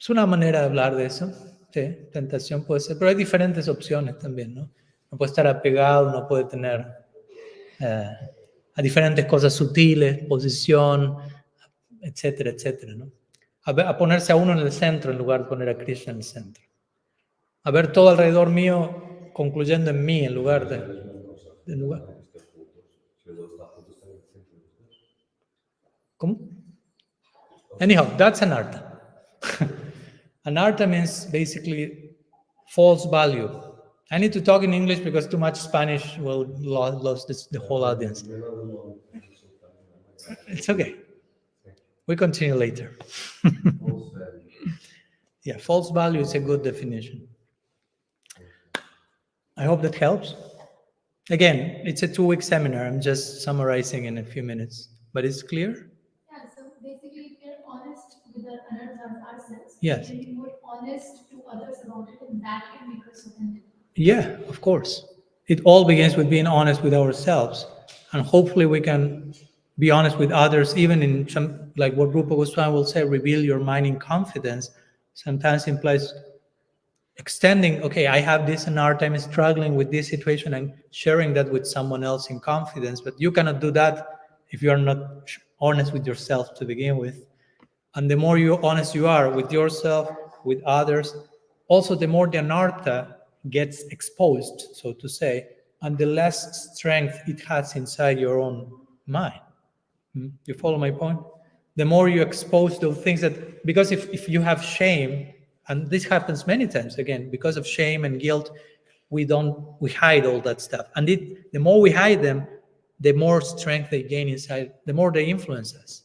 Es una manera de hablar de eso. Sí, tentación puede ser, pero hay diferentes opciones también, ¿no? No puede estar apegado, no puede tener a diferentes cosas sutiles, posición, etcétera, etcétera, ¿no? A ponerse a uno en el centro en lugar de poner a Krishna en el centro. A ver todo alrededor mío concluyendo en mí en lugar de lugar. ¿Cómo? Anyhow, that's anartha. Anartha means basically false value. I need to talk in English because too much Spanish will lose the whole audience. It's okay. We continue later. Yeah, false value is a good definition. I hope that helps. Again, it's a 2-week seminar. I'm just summarizing in a few minutes, but it's clear? Yeah, so basically, if we're honest with ourselves, Yes. we can be more honest to others about it, and that can make us authentic. Yeah, of course. It all begins with being honest with ourselves, and hopefully we can be honest with others, even in some, like what Rupa Goswami will say, reveal your mind in confidence. Sometimes implies extending, okay, I have this anartha, I'm struggling with this situation, and sharing that with someone else in confidence. But you cannot do that if you are not honest with yourself to begin with. And the more honest you are with yourself, with others, also the more the anartha gets exposed, so to say, and the less strength it has inside your own mind. You follow my point? The more you expose those things that, because if you have shame, and this happens many times, again, because of shame and guilt, we hide all that stuff. And the more we hide them, the more strength they gain inside, the more they influence us.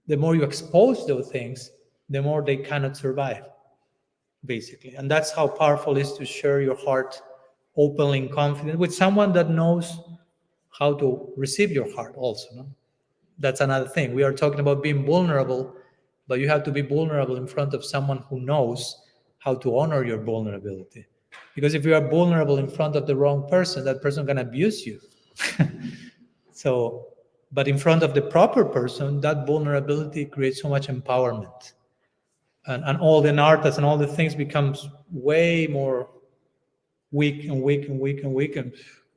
The more you expose those things, the more they cannot survive, basically. And that's how powerful it is to share your heart openly and confidently with someone that knows how to receive your heart also, no? That's another thing. We are talking about being vulnerable, but you have to be vulnerable in front of someone who knows how to honor your vulnerability. Because if you are vulnerable in front of the wrong person, that person can abuse you. But in front of the proper person, that vulnerability creates so much empowerment. And all the anarthas and all the things becomes way more weak and weak and weak and weak. And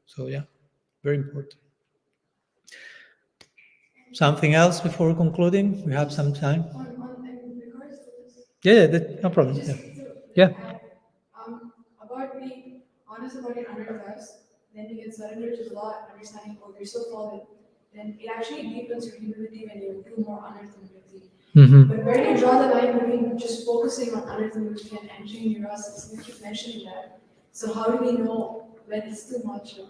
so, yeah, very important. Something else before concluding? We have some time. In regards to this, Yeah, no problem. Yeah. About being honest about your anarthas, then you get surrender to the law and understanding, oh, you're so fallen, then it actually deepens your humility when you do more anartha. Mm-hmm. But where do you draw the line between just focusing on anartha and entering your rasa? You keep mentioning that. So how do we know when it's too much?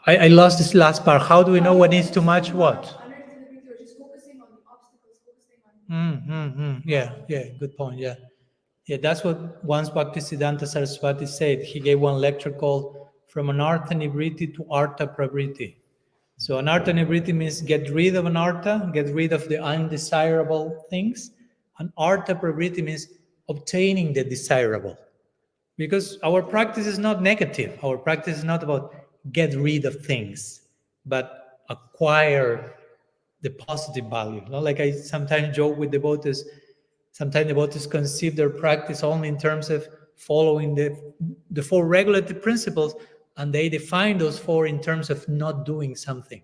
I lost this last part. How do we know when it's too much what? Or just focusing on the obstacles, focusing on... Yeah, good point, yeah. Yeah, that's what once Bhaktisiddhanta Saraswati said. He gave one lecture called From Anartha Nivriti to Artha Pravriti. So Anartha Nivriti means get rid of anartha, get rid of the undesirable things. And Artha Pravriti means obtaining the desirable. Because our practice is not negative. Our practice is not about get rid of things, but acquire the positive value. Like I sometimes joke with devotees, sometimes devotees conceive their practice only in terms of following the 4 regulative principles, and they define those 4 in terms of not doing something.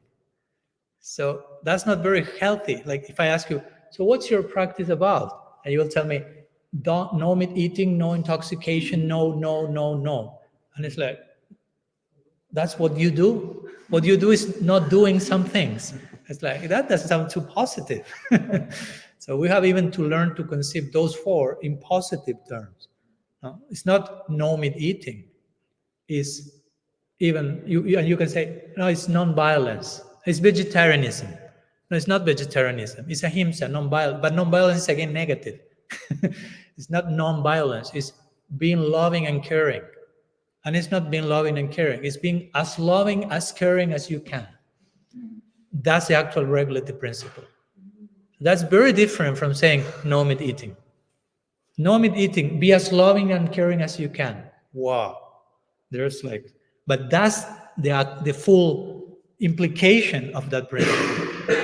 So that's not very healthy. Like if I ask you, so what's your practice about? And you will tell me, no meat eating, no intoxication, no. And it's like, that's what you do? What you do is not doing some things. It's like, that doesn't sound too positive. So we have even to learn to conceive those 4 in positive terms. No, it's not no meat eating. It's even, you can say, no, it's non-violence. It's vegetarianism. No, it's not vegetarianism. It's ahimsa, non-violence. But non-violence is again negative. It's not non-violence. It's being loving and caring. And it's not being loving and caring. It's being as loving, as caring as you can. That's the actual regulative principle. That's very different from saying no meat eating. No meat eating, be as loving and caring as you can. Wow. There's like, but that's the full implication of that principle.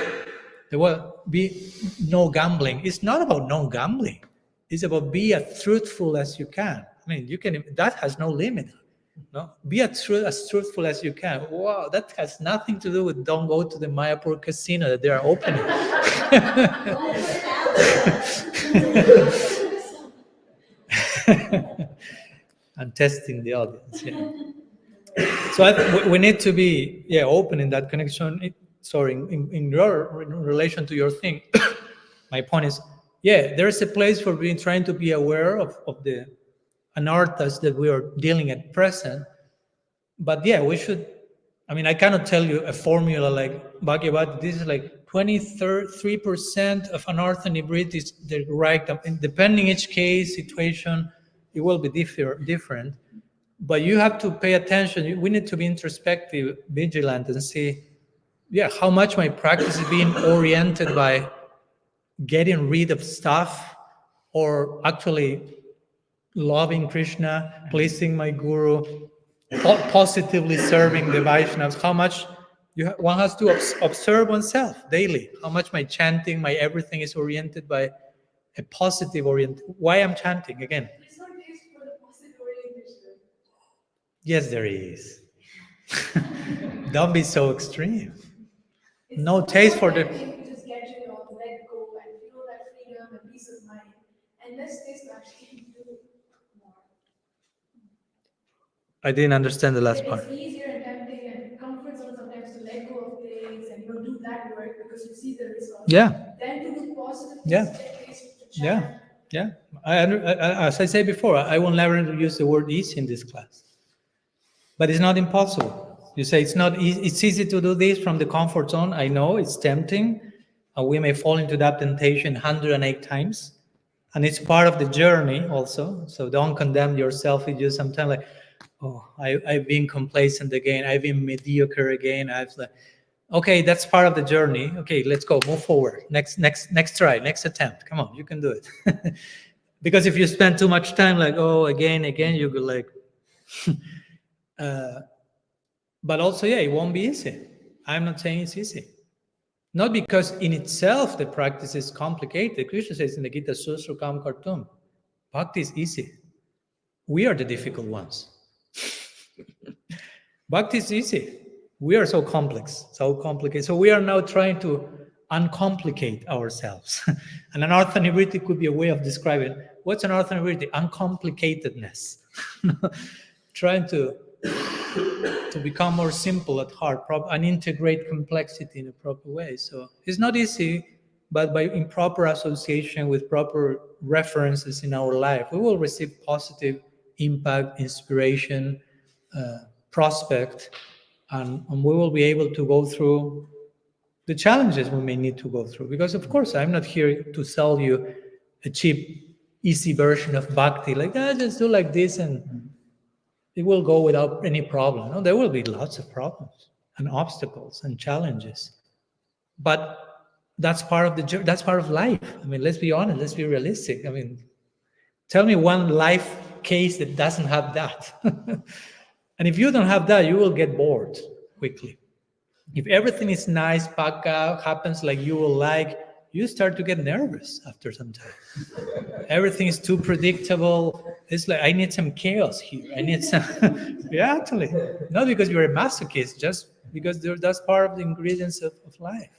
There will be no gambling. It's not about no gambling. It's about be as truthful as you can. I mean, you can, that has no limit. No, be as truthful as you can. Wow, that has nothing to do with don't go to the Mayapur casino that they are opening. I'm testing the audience. Yeah. So we need to be open in that connection. In relation to your thing, my point is, there's a place for trying to be aware of the Anarthas that we are dealing at present. But we should, I mean, I cannot tell you a formula like Bhagavan, this is like 23% of Anartha hybrid is the right, and depending each case, situation, it will be different. But you have to pay attention. We need to be introspective, vigilant, and see, how much my practice is being oriented by getting rid of stuff, or actually loving Krishna, pleasing my guru, positively serving the Vaishnavas. How much one has to observe oneself daily. How much my chanting, my everything is oriented by a positive orient. Why I'm chanting again? There's no taste for the positive orientation. Yes, there is. Don't be so extreme. No taste for the. To just get you to let go and feel that freedom and peace of mind, and less taste to actually do more. I didn't understand the last part. It's easier and tempting and comfort zone sometimes to let go of things and do that work because you see the results. Yeah. Then to do positive things. Yeah. As I said before, I will never use the word easy in this class. But it's not impossible. You say it's not easy. It's easy to do this from the comfort zone. I know it's tempting. We may fall into that temptation 108 times. And it's part of the journey also. So don't condemn yourself if you sometimes like, I've been complacent again. I've been mediocre again. Okay, that's part of the journey. Okay, let's go, move forward. Next try, next attempt. Come on, you can do it. Because if you spend too much time like, again, you go like, but also, it won't be easy. I'm not saying it's easy. Not because in itself the practice is complicated. Krishna says in the Gita, Susru Kam Kartum, Bhakti is easy. We are the difficult ones. Bhakti is easy. We are so complex, so complicated. So we are now trying to uncomplicate ourselves. And Anartha Nivriti could be a way of describing what's Anartha Nivriti? Uncomplicatedness. Trying to become more simple at heart and integrate complexity in a proper way. So it's not easy, but by improper association with proper references in our life, we will receive positive impact, inspiration, prospect, and we will be able to go through the challenges we may need to go through. Because of course, I'm not here to sell you a cheap, easy version of bhakti, like, just do like this and it will go without any problem. No, there will be lots of problems and obstacles and challenges. But that's part of life. I mean, let's be honest, let's be realistic. I mean, tell me one life case that doesn't have that. And if you don't have that, you will get bored quickly. If everything is nice, paka, happens like you will like, you start to get nervous after some time. Everything is too predictable. It's like, I need some chaos here. I need some, actually, not because you're a masochist, just because that's part of the ingredients of life.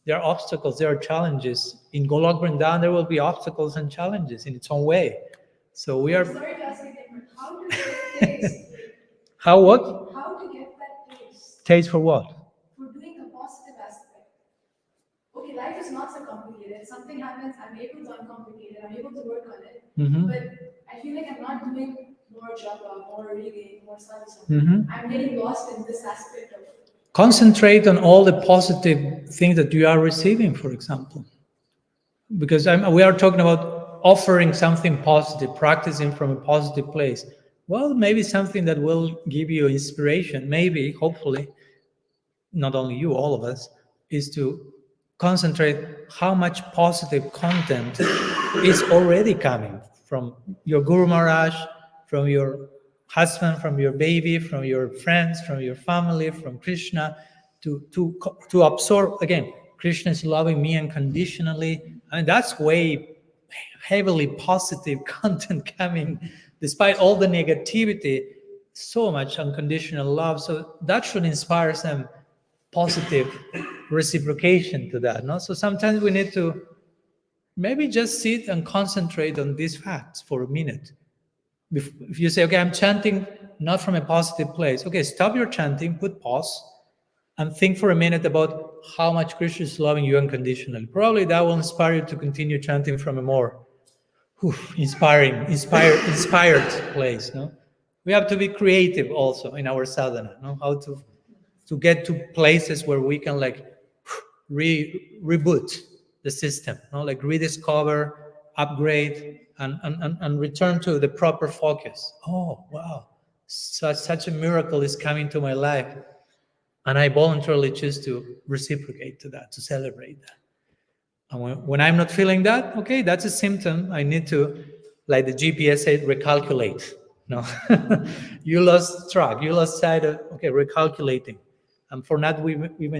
There are obstacles, there are challenges. In Golok Vrindavan, there will be obstacles and challenges in its own way. So we are. Sorry to ask again, but how to get taste? How what? How to get that taste? Taste for what? For doing a positive aspect. Okay, life is not so complicated. Something happens, I'm able to uncomplicate it, I'm able to work on it. Mm-hmm. But I feel like I'm not doing more japa, more reading, more study. Mm-hmm. I'm getting lost in this aspect of it. Concentrate on all the positive things that you are receiving, for example. Because we are talking about offering something positive, practicing from a positive place. Well, maybe something that will give you inspiration, maybe, hopefully, not only you, all of us, is to concentrate how much positive content is already coming from your Guru Maharaj, from your husband, from your baby, from your friends, from your family, from Krishna, to absorb. Again, Krishna is loving me unconditionally, and that's way heavily positive content coming, despite all the negativity. So much unconditional love, so that should inspire some positive reciprocation to that. No, so sometimes we need to maybe just sit and concentrate on these facts for a minute. If you say, okay, I'm chanting not from a positive place, okay, stop your chanting, put pause, and think for a minute about how much Krishna is loving you unconditionally. Probably that will inspire you to continue chanting from a more inspired place. No, we have to be creative also in our sadhana. No, how to get to places where we can like reboot the system. No, like rediscover, upgrade, and return to the proper focus. Oh wow, such a miracle is coming to my life, and I voluntarily choose to reciprocate to that, to celebrate that. And when I'm not feeling that, okay, that's a symptom. I need to, like the GPS said, recalculate. No, you lost track, you lost sight of, okay, recalculating. And for that,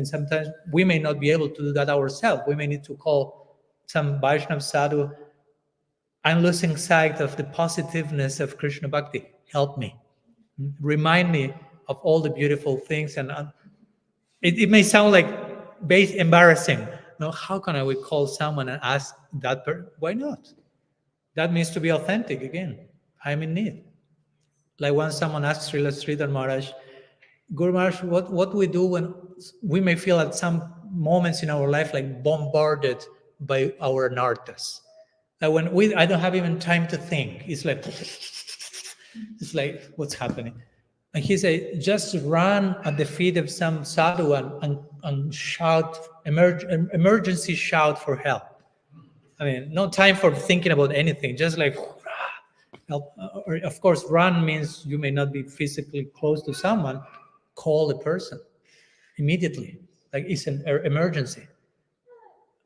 sometimes we may not be able to do that ourselves. We may need to call some Vaishnava sadhu. I'm losing sight of the positiveness of Krishna Bhakti. Help me. Remind me of all the beautiful things. And it may sound like embarrassing. No, how can I call someone and ask that person? Why not? That means to be authentic again. I'm in need. Like when someone asks Srila Sridhar Maharaj, Guru Maharaj, what we do when we may feel at some moments in our life like bombarded by our Anarthas. Like when I don't have even time to think. It's like what's happening? And he said, just run at the feet of some sadhu and shout, emergency shout for help. I mean, no time for thinking about anything, just like help. Or of course, run means you may not be physically close to someone. Call a person immediately, like it's an emergency.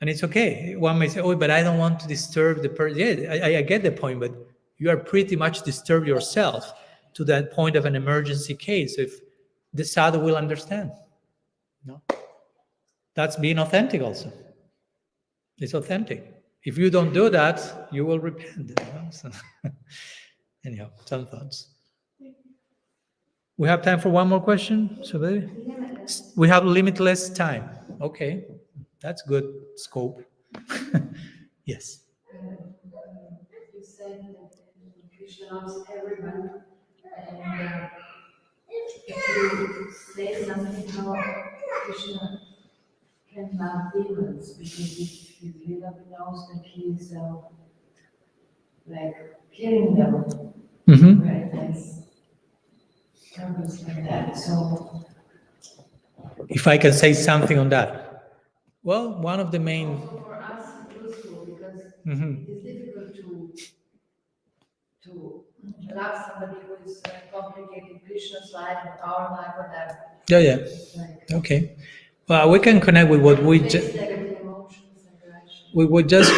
And it's okay. One may say, oh, but I don't want to disturb the person. Yeah, I get the point, but you are pretty much disturbed yourself to that point of an emergency case. If the sadhu will understand. No? That's being authentic also. It's authentic. If you don't do that, you will repent. You know? So, anyhow, some thoughts. We have time for one more question, so baby. We have limitless time. Okay, that's good scope. Yes. You said that Krishna loves everyone, and if you say something how Krishna can love demons, because if Lila knows that he is like killing them, right? That's purpose like that. So, if I can say something on that, well, one of the main. For us, it's useful because it is difficult to love somebody who is complicating Krishna's life or our life or that. Yeah. Like, okay. Well, we can connect with what we just. We would just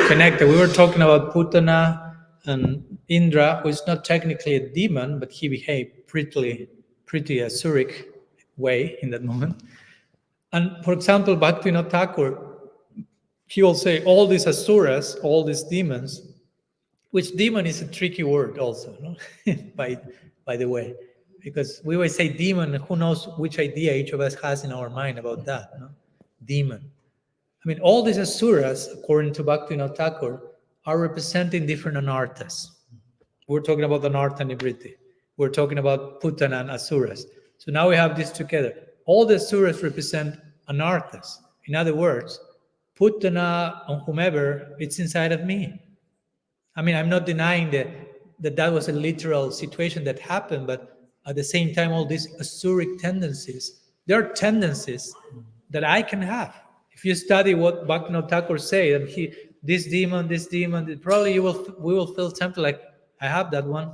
connect. We were talking about Putana and Indra, who is not technically a demon, but he behaved pretty Asuric way in that moment. And for example, Bhaktivinoda Thakur, he will say all these asuras, all these demons, which demon is a tricky word also, no? by the way, because we always say demon, who knows which idea each of us has in our mind about that, no? Demon. I mean, all these asuras, according to Bhaktivinoda Thakur, are representing different anarthas. We're talking about anartha nivriti. We're talking about Putana and asuras. So now we have this together. All the asuras represent anarthas. In other words, Putana and whomever, it's inside of me. I mean, I'm not denying that was a literal situation that happened, but at the same time, all these asuric tendencies, there are tendencies that I can have. If you study what Bhaktivinoda Thakur said, and this demon, probably we will feel tempted like, I have that one.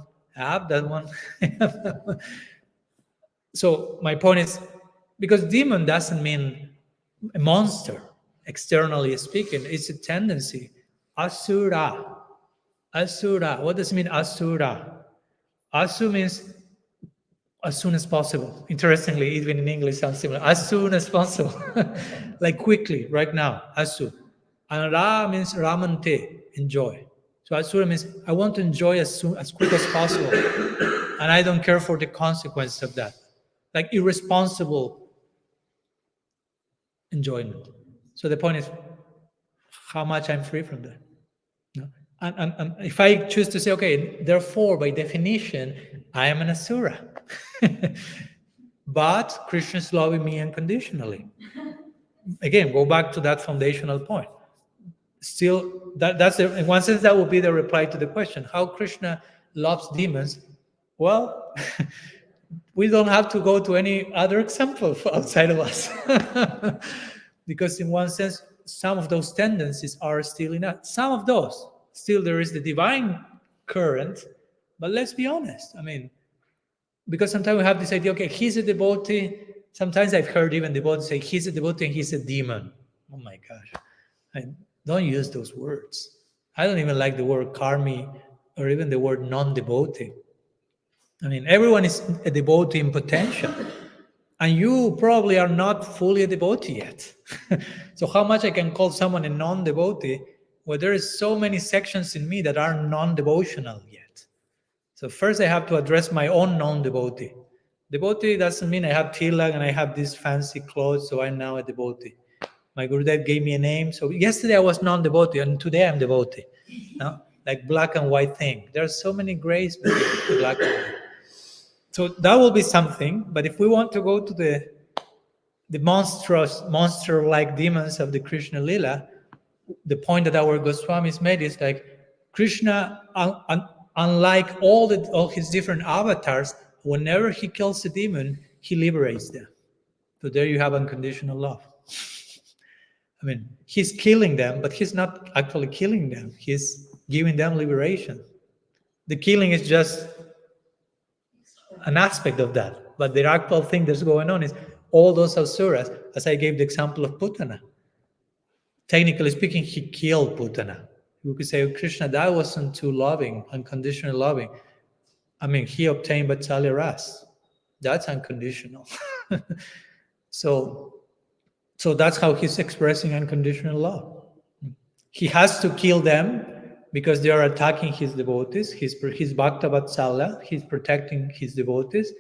So my point is, because demon doesn't mean a monster, externally speaking. It's a tendency. Asura. Asura. What does it mean, asura? Asu means as soon as possible. Interestingly, even in English sounds similar. As soon as possible. Like quickly, right now. Asu. And Ra means ramante, enjoy. So asura means I want to enjoy as quick as possible. And I don't care for the consequences of that. Like irresponsible enjoyment. So the point is how much I'm free from that. No? And if I choose to say, okay, therefore, by definition, I am an asura. But Krishna is loving me unconditionally. Again, go back to that foundational point. Still, in one sense, that would be the reply to the question, how Krishna loves demons. Well, we don't have to go to any other example outside of us. Because in one sense, some of those tendencies are still in us. Some of those, still there is the divine current, but let's be honest. I mean, because sometimes we have this idea, okay, he's a devotee. Sometimes I've heard even devotees say, he's a devotee and he's a demon. Oh my gosh. I don't use those words. I don't even like the word karmi or even the word non-devotee. I mean, everyone is a devotee in potential. And you probably are not fully a devotee yet. So how much I can call someone a non-devotee, well, there is so many sections in me that are non-devotional yet. So first I have to address my own non-devotee. Devotee doesn't mean I have tilak and I have these fancy clothes, so I'm now a devotee. My Gurudev gave me a name. So yesterday I was non-devotee and today I'm devotee. No? Like black and white thing. There are so many grays between the black and white. So that will be something. But if we want to go to the monster-like demons of the Krishna Lila, the point that our Goswamis made is like Krishna, unlike all his different avatars, whenever he kills a demon, he liberates them. So there you have unconditional love. I mean, he's killing them, but he's not actually killing them. He's giving them liberation. The killing is just an aspect of that. But the actual thing that's going on is all those asuras, as I gave the example of Putana. Technically speaking, he killed Putana. You could say, oh, Krishna, that wasn't too loving, unconditional loving. I mean, he obtained Vatsalya Ras. That's unconditional. So that's how he's expressing unconditional love. He has to kill them because they are attacking his devotees. He's Bhakta Vatsalya. He's protecting his devotees.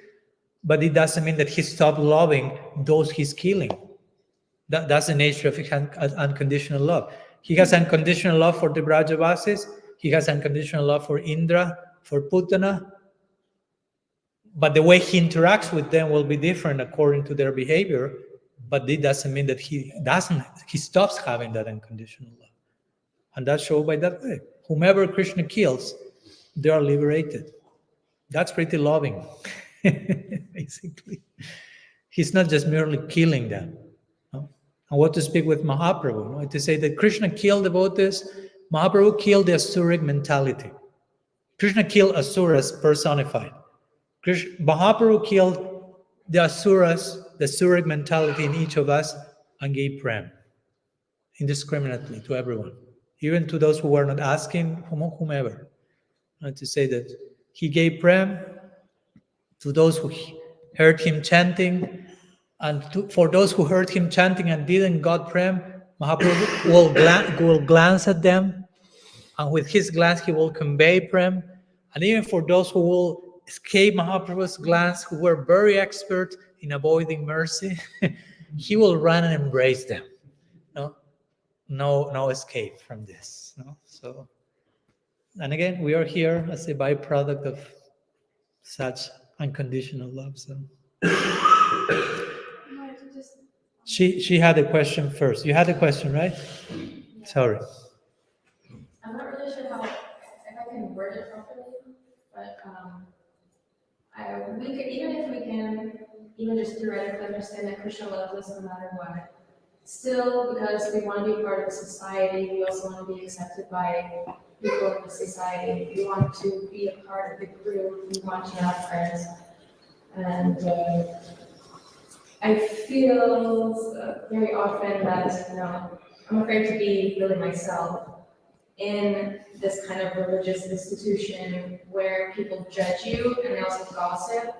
But it doesn't mean that he stopped loving those he's killing. That's the nature of unconditional love. He has unconditional love for the Brajavasis. He has unconditional love for Indra, for Putana. But the way he interacts with them will be different according to their behavior. But it doesn't mean that he stops having that unconditional love. And that's shown by that way. Whomever Krishna kills, they are liberated. That's pretty loving, basically. He's not just merely killing them. No? And what to speak with Mahaprabhu? No? To say that Krishna killed devotees, Mahaprabhu killed the Asuric mentality. Krishna killed Asuras personified. Mahaprabhu killed the Asuras, the Asuric mentality in each of us, and gave prem indiscriminately to everyone, even to those who were not asking, whomever. And to say that he gave prem to those who heard him chanting, and for those who heard him chanting and didn't got prem, Mahaprabhu will glance at them, and with his glance he will convey prem. And even for those who will escape Mahaprabhu's glance, who were very expert in avoiding mercy, he will run and embrace them. No escape from this. No? So, and again, we are here as a byproduct of such unconditional love. So, she had a question first. You had a question, right? Sorry. I'm not really sure if I can word it properly, but we could, even if we can, even just theoretically understand that Krishna loves us no matter what. Still, because we want to be part of the society, we also want to be accepted by people in the society. We want to be a part of the group. We want to have friends. And I feel very often that, I'm afraid to be really myself in this kind of religious institution where people judge you and they also gossip,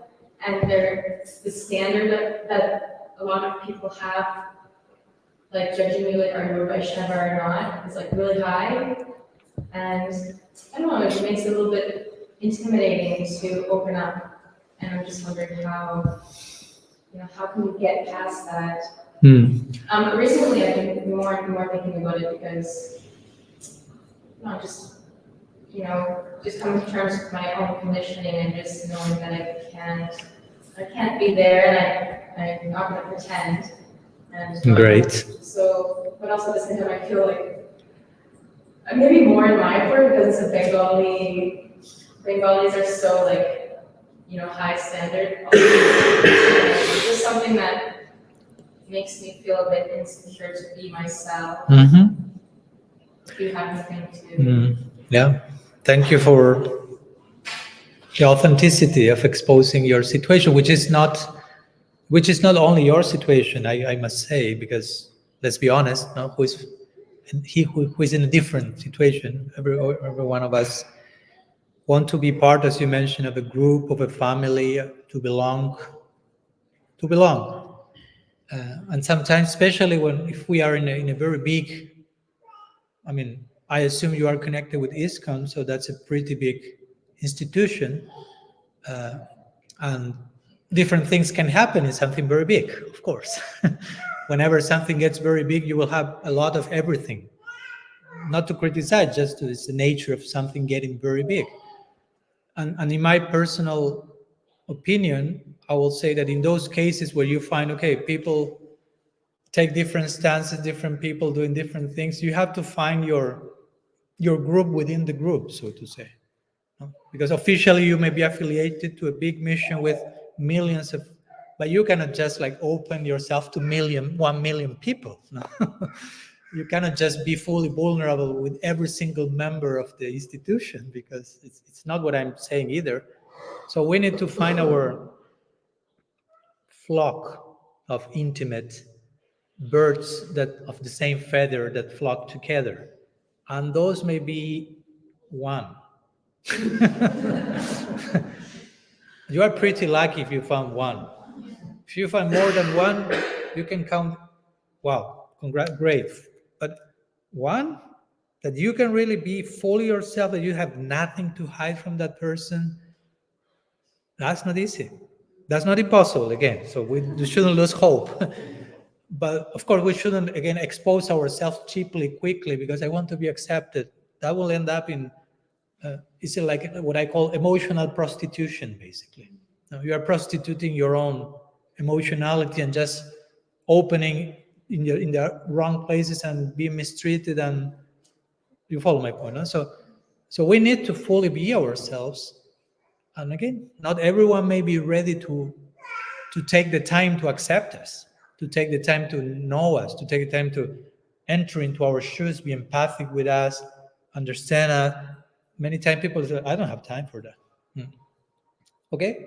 and the standard that a lot of people have, like judging me, like, are you a Vaishnava or not, is like really high. And I don't know, it makes it a little bit intimidating to open up. And I'm just wondering how can we get past that? Recently, I've been more and more thinking about it because, just coming to terms with my own conditioning and just knowing that I can't be there, and I'm not going to pretend. And Great. So, but also at the same time, I feel like maybe more in my part because it's a Bengali. Bengalis are so high standard. It's just something that makes me feel a bit insecure to be myself. Mm-hmm. Do you have anything to? Yeah. Thank you for the authenticity of exposing your situation, which is not only your situation, I must say, because let's be honest, who is in a different situation. Every one of us want to be part, as you mentioned, of a group, of a family, to belong. And sometimes, especially if we are in a very big, I assume you are connected with ISKCON, so that's a pretty big institution, and different things can happen in something very big, of course. Whenever something gets very big, you will have a lot of everything. Not to criticize, it's the nature of something getting very big. And in my personal opinion, I will say that in those cases where you find, okay, people take different stances, different people doing different things, you have to find your group within the group, so to say. Because officially you may be affiliated to a big mission with millions of, but you cannot just open yourself to 1 million people. No? You cannot just be fully vulnerable with every single member of the institution, because it's not what I'm saying either. So we need to find our flock of intimate birds that of the same feather that flock together, and those may be one. You are pretty lucky if you found one. If you find more than one, you can count. Wow, great. But one that you can really be fully yourself, that you have nothing to hide from that person, that's not easy. That's not impossible, again. So we shouldn't lose hope. But of course, we shouldn't, again, expose ourselves cheaply, quickly, because I want to be accepted. That will end up in, it's like what I call emotional prostitution, basically. Now, you are prostituting your own emotionality and just opening in the wrong places and being mistreated, and you follow my point. Huh? So we need to fully be ourselves. And again, not everyone may be ready to take the time to accept us, to take the time to know us, to take the time to enter into our shoes, be empathic with us, understand us. Many times people say, I don't have time for that. Okay?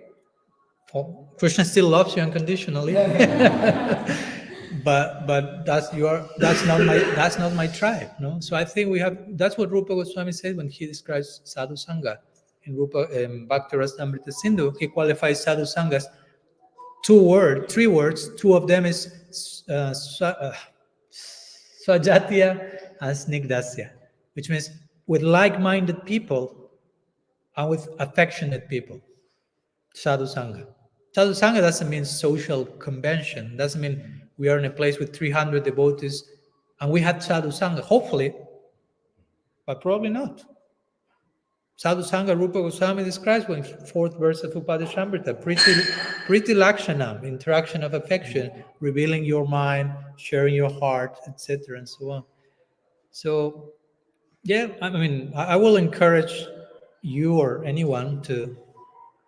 Well, Krishna still loves you unconditionally. but that's not my tribe. No? So I think that's what Rupa Goswami said when he describes Sadhu Sangha. In Bhakti Rasamrita Sindhu, he qualifies Sadhu Sangha as 3 words. 2 of them is Swajatiya and Snigdasya, which means with like-minded people and with affectionate people. Sadhu Sangha. Sadhu Sangha doesn't mean social convention. Doesn't mean we are in a place with 300 devotees and we had Sadhu Sangha. Hopefully, but probably not. Sadhu Sangha, Rupa Goswami describes in 4th verse of Upadeshamrita, Priti Lakshana, interaction of affection, revealing your mind, sharing your heart, etc., and so on. So, yeah, I will encourage you or anyone to,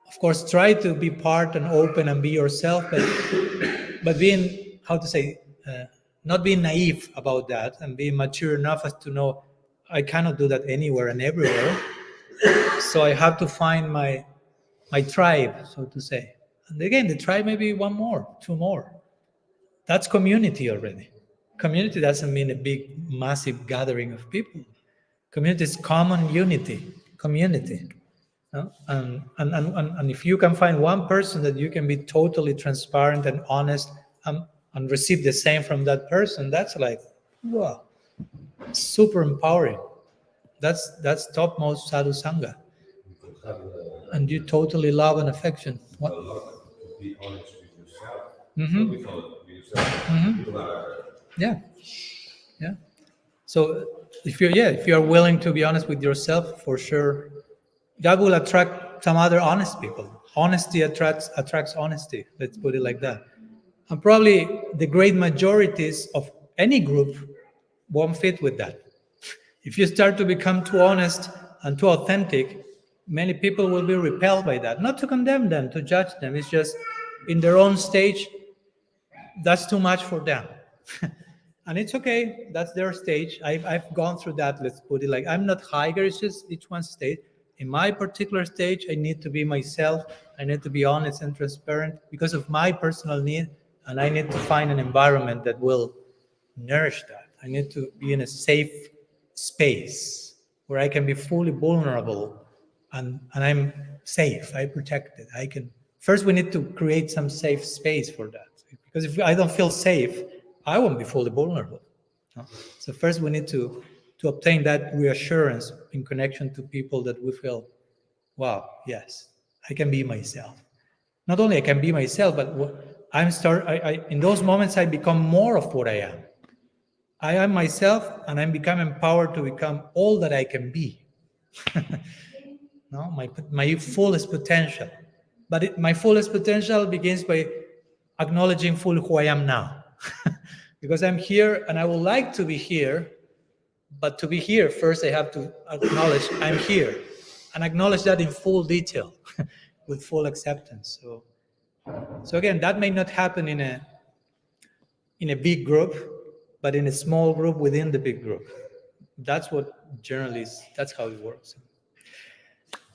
of course, try to be part and open and be yourself, but being, not being naive about that, and being mature enough as to know I cannot do that anywhere and everywhere. So I have to find my tribe, so to say. And again, the tribe may be 1 more, 2 more. That's community already. Community doesn't mean a big, massive gathering of people. Community is common unity, community. No? And if you can find one person that you can be totally transparent and honest and receive the same from that person, that's like, wow, super empowering. That's topmost sadhu sangha. And you totally love and affection. What? A lot to be honest with yourself. Mhm. Not with yourself. You are. Yeah, yeah. So if you're willing to be honest with yourself, for sure, that will attract some other honest people. Honesty attracts honesty. Let's put it like that. And probably the great majorities of any group won't fit with that. If you start to become too honest and too authentic, many people will be repelled by that. Not to condemn them, to judge them. It's just in their own stage, that's too much for them. And it's okay. That's their stage. I've gone through that. Let's put it like, I'm not higher. It's just each one's stage. In my particular stage, I need to be myself. I need to be honest and transparent because of my personal need. And I need to find an environment that will nourish that. I need to be in a safe space where I can be fully vulnerable and I'm safe. I'm protected. First, we need to create some safe space for that. Because if I don't feel safe, I won't be fully vulnerable. No? So first we need to obtain that reassurance in connection to people that we feel, wow, yes, I can be myself. Not only I can be myself, but in those moments I become more of what I am. I am myself and I'm becoming empowered to become all that I can be. No, my fullest potential. But my fullest potential begins by acknowledging fully who I am now. Because I'm here and I would like to be here, but to be here, first I have to acknowledge I'm here and acknowledge that in full detail with full acceptance. So again, that may not happen in a big group, but in a small group within the big group. That's what generally that's how it works.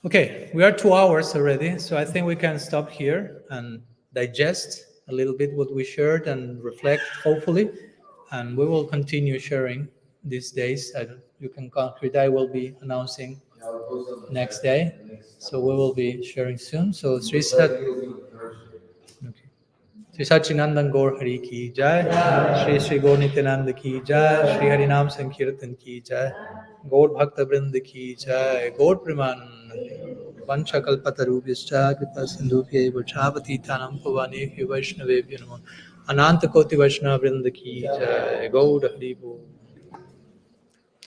Okay, we are 2 hours already, so I think we can stop here and digest a little bit what we shared and reflect, hopefully, and we will continue sharing these days. You can concrete, I will be announcing next day, so we will be sharing soon. So Sri Satchinandan Gaur Hari Ki Jai, Sri Gaur Nityananda Ki Jai, Sri Harinam Sankirtan Ki Jai, Gaur Bhakta Vrinda Ki Jai, Gaur Premanand, Vancha Kalpatarubhyascha Kripa Sindhubhya Vachavati Tanam Pavane Vaishnavebhya Namo, Ananta Koti Vaishnava Vrinda Ki Jai, Gaur Hari Bol.